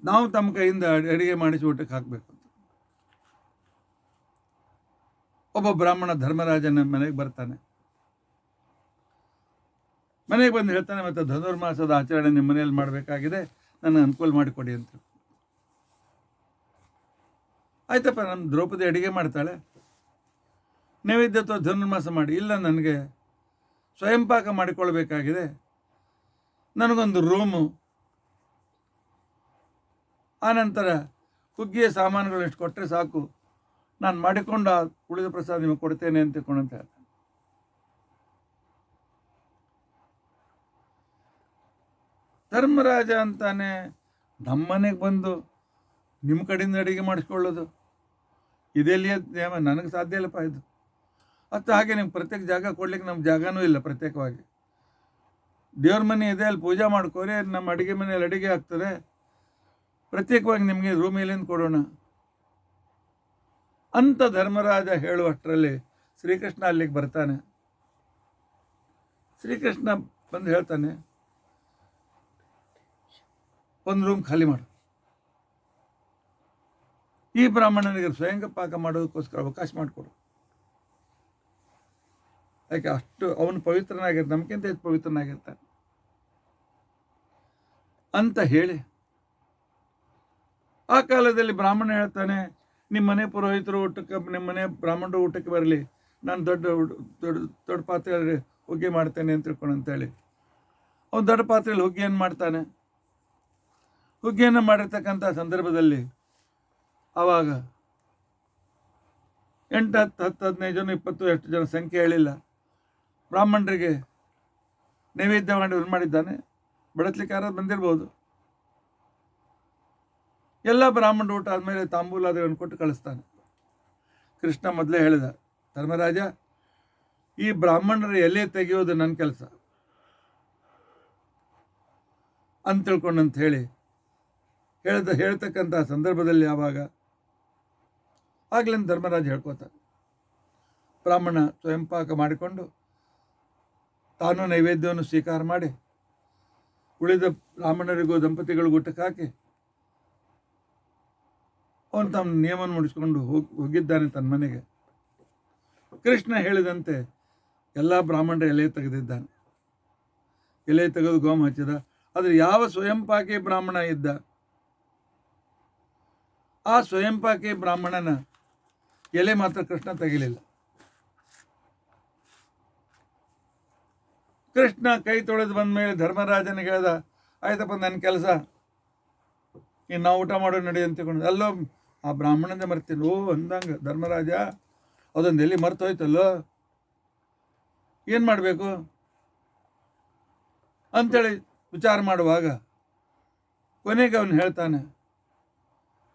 ನಾವು ತಮ್ಮ ಕೈಯಿಂದ ಅಡಿಗೆ ಮಾಡಿಸಿ ಊಟಕ್ಕೆ ಹಾಕಬೇಕು ಅಂತ. ಒಬ್ಬ ಬ್ರಾಹ್ಮಣ ಧರ್ಮರಾಜನ ಮನೆಗೆ ಬರ್ತಾನೆ. ಮನೆಗೆ ಬಂದು ಹೇಳ್ತಾನೆ, ಮತ್ತು ಧನುರ್ಮಾಸದ ಆಚರಣೆ ನಿಮ್ಮ ಮನೆಯಲ್ಲಿ ಮಾಡಬೇಕಾಗಿದೆ, ನನ್ನ ಅನುಕೂಲ ಮಾಡಿಕೊಡಿ ಅಂತ. ಆಯ್ತಪ್ಪ, ನಮ್ಮ ದ್ರೌಪದಿ ಅಡಿಗೆ ಮಾಡ್ತಾಳೆ, ನೈವೇದ್ಯ ಅಥವಾ ಧನುರ್ಮಾಸ ಮಾಡಿ. ಇಲ್ಲ, ನನಗೆ ಸ್ವಯಂಪಾಕ ಮಾಡಿಕೊಳ್ಬೇಕಾಗಿದೆ, ನನಗೊಂದು ರೂಮು, ಆನಂತರ ಹುಗ್ಗಿಯ ಸಾಮಾನುಗಳು ಎಷ್ಟು ಕೊಟ್ಟರೆ ಸಾಕು, ನಾನು ಮಾಡಿಕೊಂಡು ಆ ಉಳಿದ ಪ್ರಸಾದ ನಿಮಗೆ ಕೊಡ್ತೇನೆ ಅಂತ ತಿಳ್ಕೊಂಡಂತ ಹೇಳ್ತಾನೆ. ಧರ್ಮರಾಜ ಅಂತಾನೆ, ನಮ್ಮನೆಗೆ ಬಂದು ನಿಮ್ಮ ಕಡೆಯಿಂದ ಅಡುಗೆ ಮಾಡಿಸ್ಕೊಳ್ಳೋದು ಇದೆಲ್ಲಿಯ ನೇಮ, ನನಗೆ ಸಾಧ್ಯ ಇಲ್ಲಪ್ಪ ಇದು. ಮತ್ತು ಹಾಗೆ ನಿಮ್ಗೆ ಪ್ರತ್ಯೇಕ ಜಾಗ ಕೊಡ್ಲಿಕ್ಕೆ ನಮ್ಮ ಜಾಗನೂ ಇಲ್ಲ. ಪ್ರತ್ಯೇಕವಾಗಿ ದೇವ್ರ ಮನೆ ಇದೆ, ಅಲ್ಲಿ ಪೂಜೆ ಮಾಡ್ಕೋರಿ, ನಮ್ಮ ಅಡುಗೆ ಮನೆಯಲ್ಲಿ ಅಡುಗೆ ಆಗ್ತದೆ, ಪ್ರತ್ಯೇಕವಾಗಿ ನಿಮಗೆ ರೂಮ್ ಎಲ್ಲಿಂದ ಕೊಡೋಣ ಅಂತ ಧರ್ಮರಾಜ ಹೇಳುವಷ್ಟರಲ್ಲಿ ಶ್ರೀಕೃಷ್ಣ ಅಲ್ಲಿಗೆ ಬರ್ತಾನೆ. ಶ್ರೀಕೃಷ್ಣ ಬಂದು ಹೇಳ್ತಾನೆ, ಒಂದು ರೂಮ್ ಖಾಲಿ ಮಾಡು, ಈ ಬ್ರಾಹ್ಮಣನಿಗೆ ಸ್ವಯಂಪಾಕ ಮಾಡೋದಕ್ಕೋಸ್ಕರ ಅವಕಾಶ ಮಾಡಿಕೊಡು. ಯಾಕೆ ಅಷ್ಟು ಅವನು ಪವಿತ್ರನಾಗಿರ್ತಾನೆ, ನಮ್ಗಿಂತ ಹೆಚ್ಚು ಪವಿತ್ರನಾಗಿರ್ತಾನೆ ಅಂತ ಹೇಳಿ, ಆ ಕಾಲದಲ್ಲಿ ಬ್ರಾಹ್ಮಣ ಹೇಳ್ತಾನೆ, ನಿಮ್ಮ ಮನೆ ಪುರೋಹಿತರು ಊಟಕ್ಕೆ, ನಿಮ್ಮ ಮನೆ ಬ್ರಾಹ್ಮಣರು ಊಟಕ್ಕೆ ಬರಲಿ, ನಾನು ದೊಡ್ಡ ದೊಡ್ಡ ದೊಡ್ಡ ಪಾತ್ರೆಯಲ್ಲಿ ಹುಗ್ಗಿ ಮಾಡ್ತೇನೆ ಅಂತ ತಿಳ್ಕೊಂಡು ಅಂತೇಳಿ ಅವನು ದೊಡ್ಡ ಪಾತ್ರೆಯಲ್ಲಿ ಹುಗ್ಗಿಯನ್ನು ಮಾಡ್ತಾನೆ. ಹುಗ್ಗಿಯನ್ನು ಮಾಡಿರ್ತಕ್ಕಂಥ ಸಂದರ್ಭದಲ್ಲಿ ಆವಾಗ 8, 10, 15 ಜನ, 20 ಎಷ್ಟು ಜನ ಸಂಖ್ಯೆ ಹೇಳಿಲ್ಲ, ಬ್ರಾಹ್ಮಣರಿಗೆ ನೈವೇದ್ಯ ಮಾಡಿ ಮಾಡಿದ್ದಾನೆ. ಬಡಸ್ಲಿಕ್ಕೆ ಯಾರಾದ್ರು ಬಂದಿರ್ಬೋದು. ಎಲ್ಲ ಬ್ರಾಹ್ಮಣರು ಊಟ ಆದಮೇಲೆ ತಾಂಬೂಲಾದಿಗಳನ್ನು ಕೊಟ್ಟು ಕಳಿಸ್ತಾನೆ. ಕೃಷ್ಣ ಮೊದಲೇ ಹೇಳಿದ, ಧರ್ಮರಾಜ, ಈ ಬ್ರಾಹ್ಮಣರ ಎಲೆ ತೆಗೆಯೋದು ನನ್ನ ಕೆಲಸ ಅಂತ ತಿಳ್ಕೊಂಡಂತ ಹೇಳಿ ಹೇಳ್ತಕ್ಕಂಥ ಸಂದರ್ಭದಲ್ಲಿ ಆವಾಗ ಆಗ್ಲಿಂದ ಧರ್ಮರಾಜ ಹೇಳ್ಕೋತಾನೆ. ಬ್ರಾಹ್ಮಣ ಸ್ವಯಂಪಾಕ ಮಾಡಿಕೊಂಡು ತಾನು ನೈವೇದ್ಯವನ್ನು ಸ್ವೀಕಾರ ಮಾಡಿ ಉಳಿದ ಬ್ರಾಹ್ಮಣರಿಗೂ ದಂಪತಿಗಳಿಗೂ ಊಟಕ್ಕೆ ಹಾಕಿ ಅವನು ತಮ್ಮ ನಿಯಮವನ್ನು ಮುಡಿಸ್ಕೊಂಡು ಹೋಗಿದ್ದಾನೆ ತನ್ನ ಮನೆಗೆ. ಕೃಷ್ಣ ಹೇಳಿದಂತೆ ಎಲ್ಲ ಬ್ರಾಹ್ಮಣರ ಎಲೆ ತೆಗೆದಿದ್ದಾನೆ. ಎಲೆ ತೆಗೆದು ಗೋಮ ಹಚ್ಚಿದ. ಆದರೆ ಯಾವ ಸ್ವಯಂಪಾಕಿ ಬ್ರಾಹ್ಮಣ ಇದ್ದ, ಆ ಸ್ವಯಂಪಾಕಿ ಬ್ರಾಹ್ಮಣನ ಎಲೆ ಮಾತ್ರ ಕೃಷ್ಣ ತೆಗಿಲಿಲ್ಲ. ಕೃಷ್ಣ ಕೈ ತೊಳೆದು ಬಂದ ಮೇಲೆ ಧರ್ಮರಾಜನಿಗೆ ಹೇಳ್ದ, ಆಯ್ತಪ್ಪ, ನನ್ನ ಕೆಲಸ, ಇನ್ನು ನಾವು ಊಟ ಮಾಡೋ ನಡಿ ಅಂತ ತಿಳ್ಕೊಂಡು. ಅಲ್ಲೋ ಆ ಬ್ರಾಹ್ಮಣಂದೇ ಮರ್ತೀನಿ. ಓ ಅಂದಂಗೆ ಧರ್ಮರಾಜ, ಅದೊಂದು ಎಲ್ಲಿ ಮರ್ತು ಹೋಯ್ತಲ್ಲೋ, ಏನು ಮಾಡಬೇಕು ಅಂಥೇಳಿ ವಿಚಾರ ಮಾಡುವಾಗ ಕೊನೆಗೆ ಅವನು ಹೇಳ್ತಾನೆ,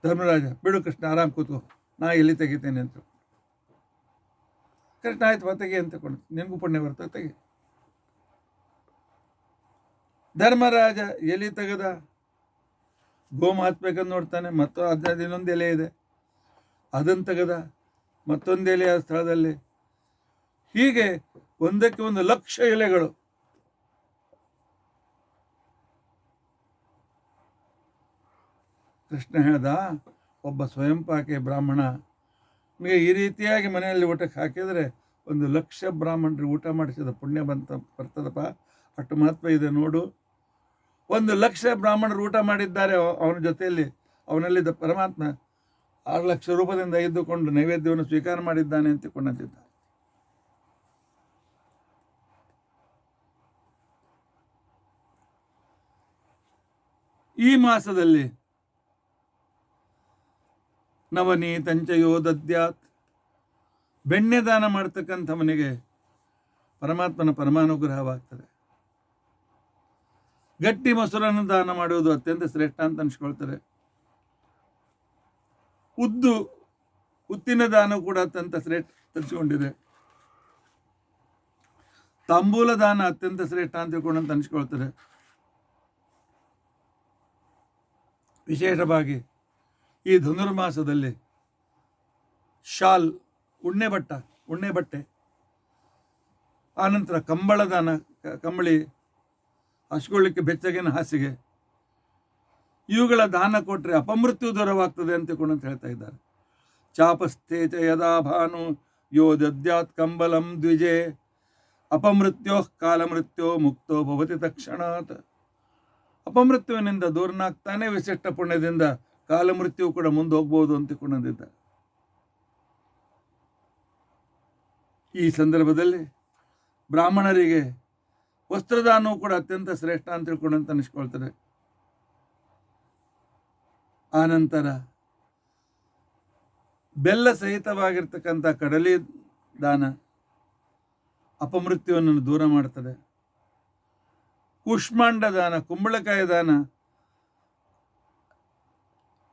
ಧರ್ಮರಾಜ ಬಿಡು ಕೃಷ್ಣ, ಆರಾಮ್ ಕೂತ್ಕೋ, ನಾ ಎಲ್ಲಿ ತೆಗಿತೇನೆ ಅಂತ. ಕೃಷ್ಣ ಆಯ್ತು ತೆಗಿ ಅಂತ ಕೊಂಡು, ನಿನಗೂ ಪುಣ್ಯ ಬರ್ತದೆ, ತೆಗಿ. ಧರ್ಮರಾಜ ಎಲೆ ತೆಗೆದ, ಗೋಮ ಹತ್ಬೇಕಂತ ನೋಡ್ತಾನೆ, ಮತ್ತು ಅದರಲ್ಲಿ ಇನ್ನೊಂದು ಎಲೆ ಇದೆ, ಅದನ್ನು ತೆಗೆದ, ಮತ್ತೊಂದು ಎಲೆ ಆ ಸ್ಥಳದಲ್ಲಿ. ಹೀಗೆ ಒಂದಕ್ಕೆ 1,00,000 ಎಲೆಗಳು. ಕೃಷ್ಣ ಹೇಳ್ದ, ಒಬ್ಬ ಸ್ವಯಂಪಾಕಿ ಬ್ರಾಹ್ಮಣ ನಿಮಗೆ ಈ ರೀತಿಯಾಗಿ ಮನೆಯಲ್ಲಿ ಊಟಕ್ಕೆ ಹಾಕಿದರೆ 1,00,000 ಬ್ರಾಹ್ಮಣರಿಗೆ ಊಟ ಮಾಡಿಸಿದ ಪುಣ್ಯ ಬರ್ತದಪ್ಪ, ಅಷ್ಟು ಮಹತ್ವ ಇದೆ ನೋಡು. 1,00,000 ಬ್ರಾಹ್ಮಣರು ಊಟ ಮಾಡಿದ್ದಾರೆ ಅವನ ಜೊತೆಯಲ್ಲಿ. ಅವನಲ್ಲಿದ್ದ ಪರಮಾತ್ಮ 6,00,000 ರೂಪದಿಂದ ಇದ್ದುಕೊಂಡು ನೈವೇದ್ಯವನ್ನು ಸ್ವೀಕಾರ ಮಾಡಿದ್ದಾನೆ ಅಂತ ಕೊಂಡಂತಿದ್ದ. ಈ ಮಾಸದಲ್ಲಿ ನವನೀತಂಚಯೋ ದದ್ಯಾತ್, ಬೆಣ್ಣೆ ದಾನ ಮಾಡ್ತಕ್ಕಂಥವನಿಗೆ ಪರಮಾತ್ಮನ ಪರಮಾನುಗ್ರಹವಾಗ್ತದೆ. ಗಟ್ಟಿ ಮೊಸರನ್ನು ದಾನ ಮಾಡುವುದು ಅತ್ಯಂತ ಶ್ರೇಷ್ಠ ಅಂತ ಅನ್ಸ್ಕೊಳ್ತಾರೆ. ಉತ್ತಿನ ದಾನ ಕೂಡ ಅತ್ಯಂತ ಶ್ರೇಷ್ಠ ತರಿಸಿಕೊಂಡಿದೆ. ತಾಂಬೂಲ ದಾನ ಅತ್ಯಂತ ಶ್ರೇಷ್ಠ ಅಂತ ತಿಳ್ಕೊಂಡಂತ ಅನ್ಸ್ಕೊಳ್ತಾರೆ. ವಿಶೇಷವಾಗಿ ಈ ಧನುರ್ಮಾಸದಲ್ಲಿ ಶಾಲ್, ಉಣ್ಣೆ ಬಟ್ಟೆ, ಆನಂತರ ಕಂಬಳ ದಾನ, ಕಂಬಳಿ, ಹಚ್ಕೊಳ್ಳಿಕ್ಕೆ ಬೆಚ್ಚಗಿನ ಹಾಸಿಗೆ, ಇವುಗಳ ದಾನ ಕೊಟ್ಟರೆ ಅಪಮೃತ್ಯು ದೂರವಾಗ್ತದೆ ಅಂತ ಹೇಳ್ತಾ ಇದ್ದಾರೆ. ಚಾಪಸ್ಥೆ ಚ ಯದಾ ಭಾನು ಯೋ ದದ್ಯಾತ್ ಕಂಬಲಂ ದ್ವಿಜೆ ಅಪಮೃತ್ಯೋ ಕಾಲಮೃತ್ಯೋ ಮುಕ್ತೋ ಭವತಿ ತಕ್ಷಣಾತ್. ಅಪಮೃತ್ಯುವಿನಿಂದ ದೂರನಾಗ್ತಾನೆ, ವಿಶಿಷ್ಟ ಪುಣ್ಯದಿಂದ ಕಾಲಮೃತ್ಯು ಕೂಡ ಮುಂದೆ ಹೋಗ್ಬೋದು ಅಂತ ತಿಳ್ಕೊಂಡಿದ್ದಾರೆ. ಈ ಸಂದರ್ಭದಲ್ಲಿ ಬ್ರಾಹ್ಮಣರಿಗೆ ವಸ್ತ್ರದಾನವೂ ಕೂಡ ಅತ್ಯಂತ ಶ್ರೇಷ್ಠ ಅಂತ ತಿಳ್ಕೊಂಡಂತ ಅನಿಸ್ಕೊಳ್ತಾರೆ. ಆನಂತರ ಬೆಲ್ಲ ಸಹಿತವಾಗಿರ್ತಕ್ಕಂಥ ಕಡಲೆ ದಾನ ಅಪಮೃತ್ಯುವನ್ನು ದೂರ ಮಾಡ್ತದೆ. ಕೂಷ್ಮಾಂಡ ದಾನ, ಕುಂಬಳಕಾಯಿ ದಾನ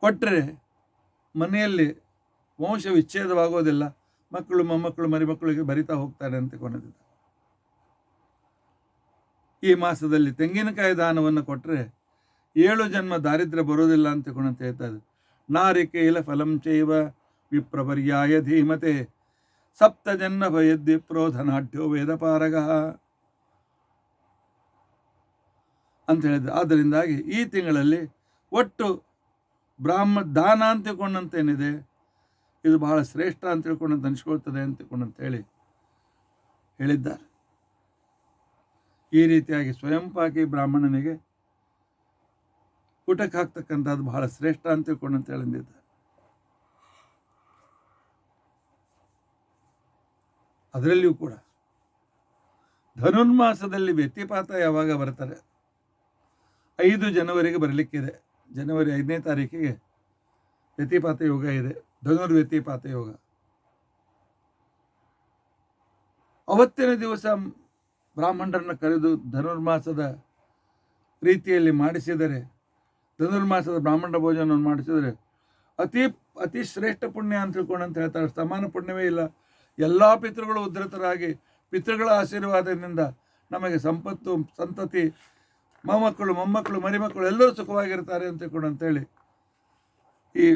ಕೊಟ್ಟರೆ ಮನೆಯಲ್ಲಿ ವಂಶ ವಿಚ್ಛೇದವಾಗೋದಿಲ್ಲ, ಮಕ್ಕಳು ಮೊಮ್ಮಕ್ಕಳು ಮರಿಮಕ್ಕಳಿಗೆ ಬರಿತಾ ಹೋಗ್ತಾರೆ ಅಂತ ಕೊಂಡಿದ್ದಾರೆ. ಈ ಮಾಸದಲ್ಲಿ ತೆಂಗಿನಕಾಯಿ ದಾನವನ್ನು ಕೊಟ್ಟರೆ 7 ಜನ್ಮ ದಾರಿದ್ರ್ಯ ಬರೋದಿಲ್ಲ ಅಂತ ಹೇಳ್ತಾ ಇದೆ. ನಾರಿಕೇಲ ಫಲಂ ಚೈವ ವಿಪ್ರಪರ್ಯಾಯ ಧೀಮತೆ ಸಪ್ತ ಜನ್ಮ ಭಯದ್ವಿಪ್ರೋ ಧನಾಢ್ಯೋ ವೇದಪಾರಗ ಅಂತ ಹೇಳಿದ್ರು. ಆದ್ದರಿಂದಾಗಿ ಈ ತಿಂಗಳಲ್ಲಿ ಒಟ್ಟು ದಾನ ಅಂತ ತಿಳ್ಕೊಂಡಂತೇನಿದೆ, ಇದು ಬಹಳ ಶ್ರೇಷ್ಠ ಅಂತ ತಿಳ್ಕೊಂಡಂತ ಅನಿಸ್ಕೊಳ್ತದೆ ಅಂತ ತಿಳ್ಕೊಂಡಂತ ಹೇಳಿದ್ದಾರೆ. ಈ ರೀತಿಯಾಗಿ ಸ್ವಯಂಪಾಕಿ ಬ್ರಾಹ್ಮಣನಿಗೆ ಊಟಕ್ಕೆ ಹಾಕ್ತಕ್ಕಂಥದ್ದು ಬಹಳ ಶ್ರೇಷ್ಠ ಅಂತ ತಿಳ್ಕೊಂಡಂತ ಹೇಳಿದ್ದಾರೆ. ಅದರಲ್ಲಿಯೂ ಕೂಡ ಧನುರ್ಮಾಸದಲ್ಲಿ ವ್ಯತಿಪಾತ ಯಾವಾಗ ಬರ್ತಾರೆ, 5 ಜನವರಿಗೆ ಬರಲಿಕ್ಕಿದೆ. ಜನವರಿ 5ನೇ ತಾರೀಕಿಗೆ ವ್ಯತಿಪಾತ ಯೋಗ ಇದೆ, ಧನುರ್ವ್ಯತಿಪಾತ ಯೋಗ. ಅವತ್ತಿನ ದಿವಸ ಬ್ರಾಹ್ಮಣರನ್ನು ಕರೆದು ಧನುರ್ಮಾಸದ ರೀತಿಯಲ್ಲಿ ಮಾಡಿಸಿದರೆ, ಧನುರ್ಮಾಸದ ಬ್ರಾಹ್ಮಣ ಭೋಜನವನ್ನು ಮಾಡಿಸಿದರೆ ಅತಿ ಶ್ರೇಷ್ಠ ಪುಣ್ಯ ಅಂತ ತಿಳ್ಕೊಂಡಂತ ಹೇಳ್ತಾರೆ. ಸಮಾನ ಪುಣ್ಯವೇ ಇಲ್ಲ. ಎಲ್ಲ ಪಿತೃಗಳು ಉದ್ಧತರಾಗಿ ಪಿತೃಗಳ ಆಶೀರ್ವಾದದಿಂದ ನಮಗೆ ಸಂಪತ್ತು, ಸಂತತಿ, ಮೊಮ್ಮಕ್ಕಳು ಮರಿಮಕ್ಕಳು ಎಲ್ಲರೂ ಸುಖವಾಗಿರ್ತಾರೆ ಅಂತ ತಿಳ್ಕೊಂಡಂತೇಳಿ ಈ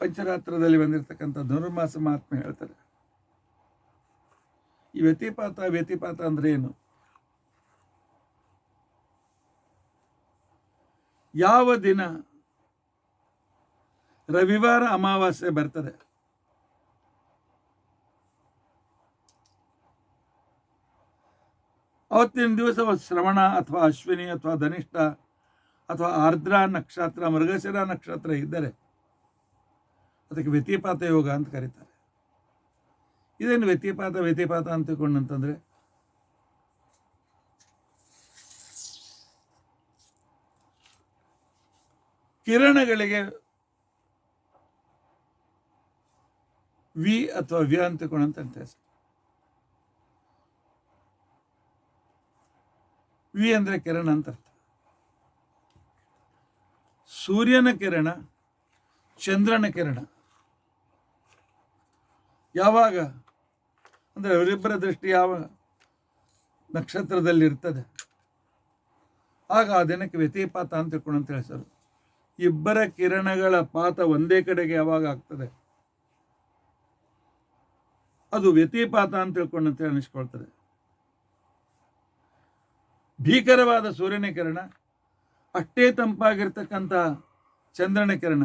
ಪಂಚರಾತ್ರದಲ್ಲಿ ಬಂದಿರತಕ್ಕಂಥ ಧನುರ್ಮಾಸ ಮಹಾತ್ಮೆ ಹೇಳ್ತಾರೆ. ಈ ವ್ಯತಿಪಾತ ಅಂದ್ರೆ ಏನು? ಯಾವ ದಿನ ರವಿವಾರ ಅಮಾವಾಸ್ಯೆ ಬರ್ತದೆ, ಅವತ್ತಿನ ದಿವಸ ಶ್ರವಣ ಅಥವಾ ಅಶ್ವಿನಿ ಅಥವಾ ಧನಿಷ್ಠ ಅಥವಾ ಆರ್ದ್ರ ನಕ್ಷತ್ರ, ಮೃಗಶಿರ ನಕ್ಷತ್ರ ಇದ್ದರೆ ಅದಕ್ಕೆ ವ್ಯತಿಪಾತ ಯೋಗ ಅಂತ ಕರೀತಾರೆ. ಇದೇನು ವ್ಯತಿಪಾತ ಅಂತ ತಿಳ್ಕೊಂಡಂತಂದ್ರೆ, ಕಿರಣಗಳಿಗೆ ವಿ ಅಥವಾ ವ್ಯ ಅಂತ ತಿಳ್ಕೊಂಡಂತ ಹೆಸರು. ವಿ ಅಂದರೆ ಕಿರಣ ಅಂತ ಅರ್ಥ. ಸೂರ್ಯನ ಕಿರಣ, ಚಂದ್ರನ ಕಿರಣ ಯಾವಾಗ ಅಂದರೆ ಅವರಿಬ್ಬರ ದೃಷ್ಟಿ ಯಾವ ನಕ್ಷತ್ರದಲ್ಲಿ ಇರ್ತದೆ ಆಗ ಆ ದಿನಕ್ಕೆ ವ್ಯತಿಪಾತ ಅಂತ ತಿಳ್ಕೊಂಡಂತ ಹೆಸರು. ಇಬ್ಬರ ಕಿರಣಗಳ ಪಾತ ಒಂದೇ ಕಡೆಗೆ ಯಾವಾಗ ಆಗ್ತದೆ ಅದು ವ್ಯತಿಪಾತ ಅಂತ ತಿಳ್ಕೊಂಡಂತ ಅನಿಸ್ಕೊಳ್ತದೆ. ಭೀಕರವಾದ ಸೂರ್ಯನ ಕಿರಣ, ಅಷ್ಟೇ ತಂಪಾಗಿರ್ತಕ್ಕಂಥ ಚಂದ್ರನ ಕಿರಣ,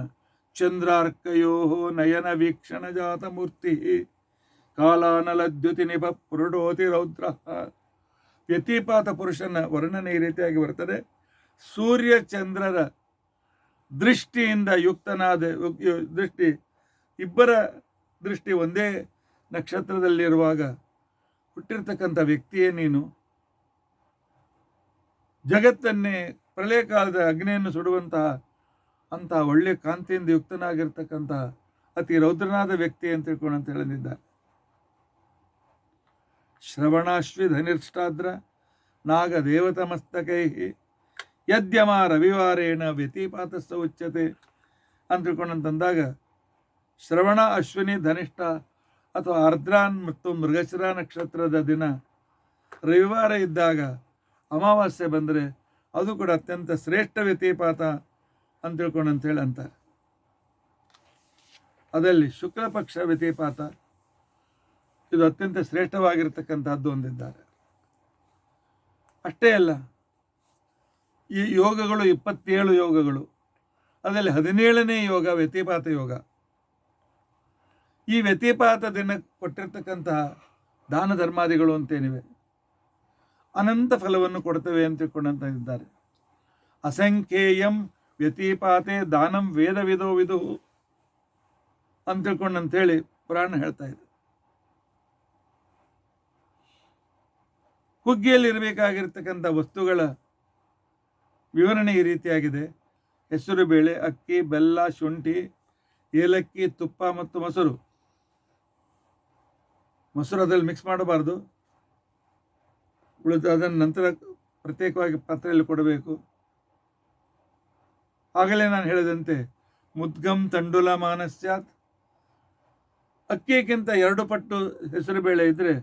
ಚಂದ್ರಾರ್ಕಯೋ ನಯನ ವೀಕ್ಷಣ ಜಾತ ಮೂರ್ತಿ ಕಾಲಾನಲದ್ಯುತಿ ನಿಭ ಪುರುಡೋತಿ ರೌದ್ರ. ವ್ಯತಿಪಾತ ಪುರುಷನ ವರ್ಣನೆ ಈ ರೀತಿಯಾಗಿ ಬರ್ತದೆ. ಸೂರ್ಯ ಚಂದ್ರರ ದೃಷ್ಟಿಯಿಂದ ಯುಕ್ತನಾದ ದೃಷ್ಟಿ, ಇಬ್ಬರ ದೃಷ್ಟಿ ಒಂದೇ ನಕ್ಷತ್ರದಲ್ಲಿರುವಾಗ ಹುಟ್ಟಿರ್ತಕ್ಕಂಥ ವ್ಯಕ್ತಿಯೇ ನೀನು. ಜಗತ್ತನ್ನೇ ಪ್ರಳಯ ಕಾಲದ ಅಗ್ನಿಯನ್ನು ಸುಡುವಂತಹ ಅಂತಹ ಒಳ್ಳೆಯ ಕಾಂತಿಯಿಂದ ಯುಕ್ತನಾಗಿರ್ತಕ್ಕಂತಹ ಅತಿ ರೌದ್ರನಾದ ವ್ಯಕ್ತಿ ಅಂತ ತಿಳ್ಕೊಂಡು ಅಂತ ಹೇಳಿದ್ದಾರೆ. ಶ್ರವಣಾಶ್ವಿ ಧನಿಷ್ಠಾದ್ರ ನಾಗ ದೇವತಮಸ್ತಕೈ ಯದ್ಯಮ ರವಿವಾರೇಣ ವ್ಯತಿಪಾತಸ್ಸ ಉಚ್ಯತೆ ಅಂತ ತಿಳ್ಕೊಂಡಂತಂದಾಗ ಶ್ರವಣ, ಅಶ್ವಿನಿ, ಧನಿಷ್ಠ ಅಥವಾ ಆರ್ದ್ರಾನ್ ಮತ್ತು ಮೃಗಶಿರ ನಕ್ಷತ್ರದ ದಿನ ರವಿವಾರ ಇದ್ದಾಗ ಅಮಾವಾಸ್ಯೆ ಬಂದರೆ ಅದು ಕೂಡ ಅತ್ಯಂತ ಶ್ರೇಷ್ಠ ವ್ಯತಿಪಾತ ಅಂತ ತಿಳ್ಕೊಂಡಂತೇಳಿ ಅಂತಾರೆ. ಅದರಲ್ಲಿ ಶುಕ್ಲ ಪಕ್ಷ ವ್ಯತಿಪಾತ ಇದು ಅತ್ಯಂತ ಶ್ರೇಷ್ಠವಾಗಿರ್ತಕ್ಕಂಥದ್ದು ಹೊಂದಿದ್ದಾರೆ. ಅಷ್ಟೇ ಅಲ್ಲ, ಈ ಯೋಗಗಳು 27 ಯೋಗಗಳು, ಅದರಲ್ಲಿ 17ನೇ ಯೋಗ ವ್ಯತಿಪಾತ ಯೋಗ. ಈ ವ್ಯತಿಪಾತ ದಿನ ಕೊಟ್ಟಿರ್ತಕ್ಕಂತಹ ದಾನ ಧರ್ಮಾದಿಗಳು ಅಂತೇನಿವೆ ಅನಂತ ಫಲವನ್ನು ಕೊಡ್ತವೆ ಅಂತ ತಿಳ್ಕೊಂಡಂತ ಇದ್ದಾರೆ. ಅಸಂಖ್ಯೇಯಂ ವ್ಯತಿಪಾತೆ ದಾನಂ ವೇದ ವಿಧೋ ವಿಧು ಅಂತ ತಿಳ್ಕೊಂಡಂತೇಳಿ ಪುರಾಣ ಹೇಳ್ತಾ ಇದೆ. ಹುಗ್ಗಿಯಲ್ಲಿ ಇರಬೇಕಾಗಿರ್ತಕ್ಕಂಥ ವಸ್ತುಗಳ ವಿವರಣೆ ಈ ರೀತಿಯಾಗಿದೆ. ಹೆಸರು ಬೇಳೆ, ಅಕ್ಕಿ, ಬೆಲ್ಲ, ಶುಂಠಿ, ಏಲಕ್ಕಿ, ತುಪ್ಪ ಮತ್ತು ಮೊಸರು. ಅದ್ರಲ್ಲಿ ಮಿಕ್ಸ್ ಮಾಡಬಾರ್ದು, ಉಳಿದು ಅದನ್ನು ನಂತರ ಪ್ರತ್ಯೇಕವಾಗಿ ಪಾತ್ರೆಯಲ್ಲಿ ಕೊಡಬೇಕು. ಆಗಲೇ ನಾನು ಹೇಳಿದಂತೆ ಮುದ್ಗಂ ತಂಡುಲ ಮಾನಸ್ಯಾತ್, ಅಕ್ಕಿಗಿಂತ 2 ಪಟ್ಟು ಹೆಸರು ಬೇಳೆ ಇದ್ದರೆ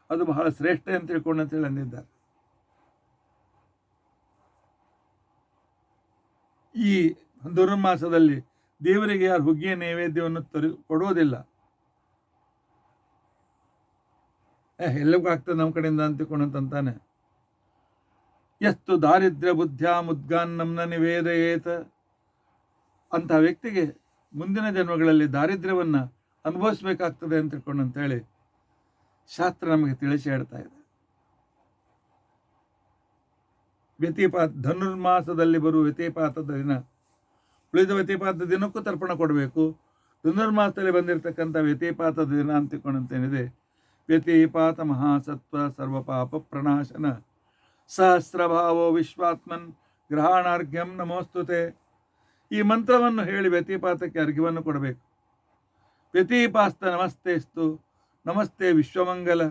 ಅದು ಬಹಳ ಶ್ರೇಷ್ಠ ಅಂತ ತಿಳ್ಕೊಂಡು ಅಂತೇಳಿ ಅಂದಿದ್ದಾರೆ. ಈ ಧನುರ್ಮಾಸದಲ್ಲಿ ದೇವರಿಗೆ ಯಾರು ಹುಗ್ಗಿಯ ನೈವೇದ್ಯವನ್ನು ಕೊಡೋದಿಲ್ಲ, ಎಲ್ಲರಿಗೂ ಆಗ್ತದೆ ನಮ್ಮ ಕಡೆಯಿಂದ ಅಂತಿಕೊಂಡಂತಾನೆ. ಎಷ್ಟು ದಾರಿದ್ರ್ಯ ಬುದ್ಧ್ಯ ಮುದ್ಗಾನ್ನಂನ ನಿವೇದಯೇತ, ಅಂತಹ ವ್ಯಕ್ತಿಗೆ ಮುಂದಿನ ಜನ್ಮಗಳಲ್ಲಿ ದಾರಿದ್ರ್ಯವನ್ನು ಅನುಭವಿಸ್ಬೇಕಾಗ್ತದೆ ಅಂತ ತಿಳ್ಕೊಂಡಂತೇಳಿ ಶಾಸ್ತ್ರ ನಮಗೆ ತಿಳಿಸಿ ಹೇಳ್ತಾ ಇದೆ. ವ್ಯತಿಪಾತ ಧನುರ್ಮಾಸದಲ್ಲಿ ಬರುವ ವ್ಯತಿಪಾತದ ದಿನ ಉಳಿದ ವ್ಯತಿಪಾತದ ದಿನಕ್ಕೂ ತರ್ಪಣ ಕೊಡಬೇಕು. ಧನುರ್ಮಾಸದಲ್ಲಿ ಬಂದಿರತಕ್ಕಂಥ ವ್ಯತಿಪಾತದ ದಿನ ಅಂತ ತಿಳ್ಕೊಂಡಂತೇನಿದೆ. ವ್ಯತಿಪಾತ ಮಹಾಸತ್ವ ಸರ್ವಪಾಪ ಪ್ರಣಾಶನ ಸಹಸ್ರಭಾವೋ ವಿಶ್ವಾತ್ಮನ್ ಗ್ರಹಣಾರ್ಘ್ಯಂ ನಮೋಸ್ತುತೆ. ಈ ಮಂತ್ರವನ್ನು ಹೇಳಿ ವ್ಯತಿಪಾತಕ್ಕೆ ಅರ್ಘ್ಯವನ್ನು ಕೊಡಬೇಕು. ವ್ಯತಿಪಾಸ್ತ ನಮಸ್ತೆಸ್ತು ನಮಸ್ತೆ ವಿಶ್ವಮಂಗಲ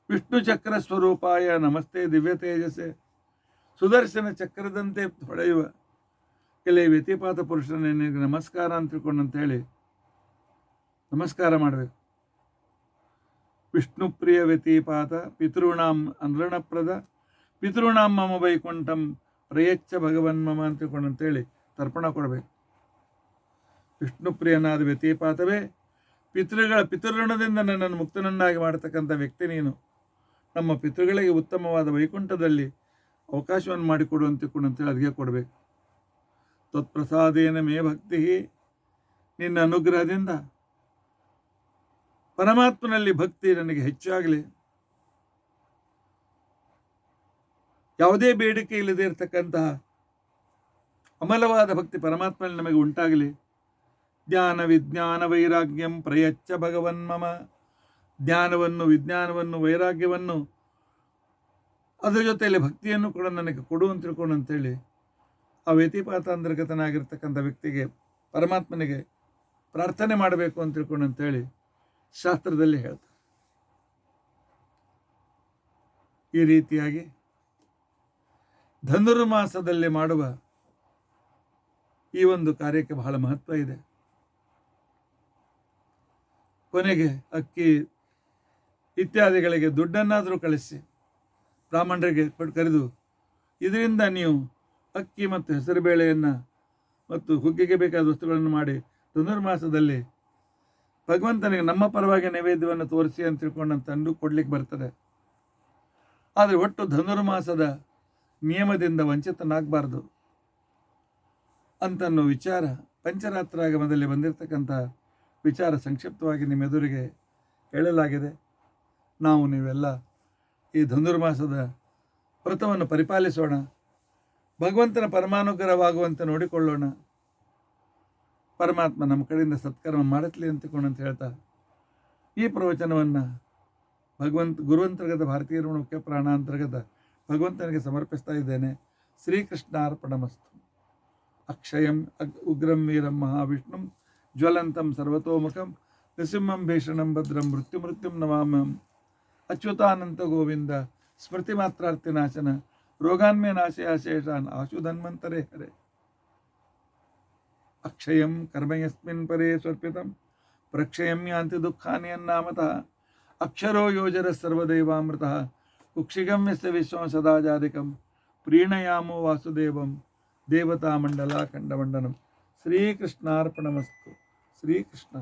ವಿಷ್ಣು ಚಕ್ರ ಸ್ವರೂಪಾಯ ನಮಸ್ತೆ ದಿವ್ಯ ತೇಜಸ್ಸೆ. ಸುದರ್ಶನ ಚಕ್ರದಂತೆ ಹೊಳೆಯುವ ಕೆಲವು ವ್ಯತಿಪಾತ ಪುರುಷನಿಗೆ ನಮಸ್ಕಾರ ಅಂತ ತಿಳ್ಕೊಂಡಂತೇಳಿ ನಮಸ್ಕಾರ ಮಾಡಬೇಕು. ವಿಷ್ಣು ಪ್ರಿಯ ವ್ಯತಿಪಾತ ಪಿತೃಣಾಂ ಅನೃಣಪ್ರದ ಪಿತೃಣಾಂ ಮಮ ವೈಕುಂಠಂ ಪ್ರಯಚ್ಛ ಭಗವನ್ಮಮ ಅಂತ ತಿಳ್ಕೊಂಡಂತೇಳಿ ತರ್ಪಣ ಕೊಡಬೇಕು. ವಿಷ್ಣು ಪ್ರಿಯನಾದ ವ್ಯತಿಪಾತವೇ ಪಿತೃಋಣದಿಂದ ನನ್ನನ್ನು ಮುಕ್ತನನ್ನಾಗಿ ಮಾಡತಕ್ಕಂಥ ವ್ಯಕ್ತಿ ನೀನು. ನಮ್ಮ ಪಿತೃಗಳಿಗೆ ಉತ್ತಮವಾದ ವೈಕುಂಠದಲ್ಲಿ ಅವಕಾಶವನ್ನು ಮಾಡಿಕೊಡು ಅಂತ ತಿಳ್ಕೊಂಡಂತೇಳಿ ಅದಕ್ಕೆ ಕೊಡಬೇಕು. ತತ್ಪ್ರಸಾದೇನ ಮೇ ಭಕ್ತಿ, ನಿನ್ನ ಅನುಗ್ರಹದಿಂದ ಪರಮಾತ್ಮನಲ್ಲಿ ಭಕ್ತಿ ನನಗೆ ಹೆಚ್ಚಾಗಲಿ. ಯಾವುದೇ ಬೇಡಿಕೆ ಇಲ್ಲದೆ ಇರತಕ್ಕಂತಹ ಅಮಲವಾದ ಭಕ್ತಿ ಪರಮಾತ್ಮನಲ್ಲಿ ನಮಗೆ ಉಂಟಾಗಲಿ. ಜ್ಞಾನ ವಿಜ್ಞಾನ ವೈರಾಗ್ಯಂ ಪ್ರಯಚ್ಛ ಭಗವನ್ಮಮ, ಜ್ಞಾನವನ್ನು ವಿಜ್ಞಾನವನ್ನು ವೈರಾಗ್ಯವನ್ನು ಅದರ ಜೊತೆಯಲ್ಲಿ ಭಕ್ತಿಯನ್ನು ಕೂಡ ನನಗೆ ಕೊಡು ಅಂತ ತಿಳ್ಕೊಂಡು ಅಂತೇಳಿ ಆ ವ್ಯತಿಪಾತ ಅಂತರ್ಗತನಾಗಿರ್ತಕ್ಕಂಥ ವ್ಯಕ್ತಿಗೆ ಪರಮಾತ್ಮನಿಗೆ ಪ್ರಾರ್ಥನೆ ಮಾಡಬೇಕು ಅಂತ ತಿಳ್ಕೊಂಡು ಅಂತೇಳಿ ಶಾಸ್ತ್ರದಲ್ಲಿ ಹೇಳ್ತಾರೆ. ಈ ರೀತಿಯಾಗಿ ಧನುರ್ಮಾಸದಲ್ಲಿ ಮಾಡುವ ಈ ಒಂದು ಕಾರ್ಯಕ್ಕೆ ಬಹಳ ಮಹತ್ವ ಇದೆ. ಕೊನೆಗೆ ಅಕ್ಕಿ ಇತ್ಯಾದಿಗಳಿಗೆ ದುಡ್ಡನ್ನಾದರೂ ಕಳಿಸಿ ಬ್ರಾಹ್ಮಣರಿಗೆ ಕರೆದು ಇದರಿಂದ ನೀವು ಅಕ್ಕಿ ಮತ್ತು ಹೆಸರುಬೇಳೆಯನ್ನು ಮತ್ತು ಹುಗ್ಗಿಗೆ ಬೇಕಾದ ವಸ್ತುಗಳನ್ನು ಮಾಡಿ ಧನುರ್ಮಾಸದಲ್ಲಿ ಭಗವಂತನಿಗೆ ನಮ್ಮ ಪರವಾಗಿ ನೈವೇದ್ಯವನ್ನು ತೋರಿಸಿ ಅಂತ ತಿಳ್ಕೊಂಡಂತಂದು ಕೊಡ್ಲಿಕ್ಕೆ ಬರ್ತದೆ. ಆದರೆ ಒಟ್ಟು ಧನುರ್ಮಾಸದ ನಿಯಮದಿಂದ ವಂಚಿತನಾಗಬಾರ್ದು ಅಂತನ್ನೋ ವಿಚಾರ ಪಂಚರಾತ್ರಾಗಮದಲ್ಲಿ ಬಂದಿರತಕ್ಕಂಥ ವಿಚಾರ ಸಂಕ್ಷಿಪ್ತವಾಗಿ ನಿಮ್ಮ ಎದುರಿಗೆ ಹೇಳಲಾಗಿದೆ. ನಾವು ನೀವೆಲ್ಲ ಈ ಧನುರ್ಮಾಸದ ವ್ರತವನ್ನು ಪರಿಪಾಲಿಸೋಣ, ಭಗವಂತನ ಪರಮಾನುಗ್ರಹವಾಗುವಂತೆ ನೋಡಿಕೊಳ್ಳೋಣ. ಪರಮಾತ್ಮ ನಮ್ಮ ಕಡೆಯಿಂದ ಸತ್ಕರ್ಮ ಮಾಡತ್ಲಿ ಅಂತಕೊಂಡಂತ ಹೇಳ್ತಾ ಈ ಪ್ರವಚನವನ್ನು ಗುರುವಂತರ್ಗತ ಭಾರತೀಯ ಮುಖ್ಯ ಪ್ರಾಣ ಅಂತರ್ಗತ ಭಗವಂತನಿಗೆ ಸಮರ್ಪಿಸ್ತಾ ಇದ್ದೇನೆ. ಶ್ರೀಕೃಷ್ಣಾರ್ಪಣಮಸ್ತು. ಅಕ್ಷಯಂ ಉಗ್ರಂ ವೀರಂ ಮಹಾವಿಷ್ಣುಂ ಜ್ವಲಂತಂ ಸರ್ವತೋಮುಖಂ ನೃಸಿಂಹಂ ಭೀಷಣಂ ಭದ್ರಂ ಮೃತ್ಯುಂ ನಮಾಮ್ಯಹಂ. ಅಚ್ಯುತಾನಂತ ಗೋವಿಂದ ಸ್ಮೃತಿ ಮಾತ್ರಾರ್ತಿನಾಶನ ರೋಗಾನ್ಮೇ ನಾಶಯ ಶೇಷಾನ್ ಆಶು ಧನ್ವಂತರೇ ಹರೆ. ಅಕ್ಷಯಂ ಕರ್ಮ ಯಸ್ಮಿನ್ ಪರೇ ಸ್ವರ್ಪಿತಂ ಪ್ರಕ್ಷಯಂ ಯಾಂತಿ ದುಃಖಾನಿ ಅನ್ನಾಮತಃ. ಅಕ್ಷರೋ ಯೋಜರ ಸರ್ವದೇವಾಮೃತಃ ಕುಕ್ಷಿಗಂ ಯಸ್ಯ ವಿಶ್ವಂ ಸದಾ ಜಾಧಿಕಂ ಪ್ರೀಣಯಾಮೋ ವಾಸುದೇವಂ ದೇವತಾ ಮಂಡಲ ಖಂಡಮಂಡನಂ. ಶ್ರೀಕೃಷ್ಣಾರ್ಪಣಮಸ್ತು. ಶ್ರೀಕೃಷ್ಣ.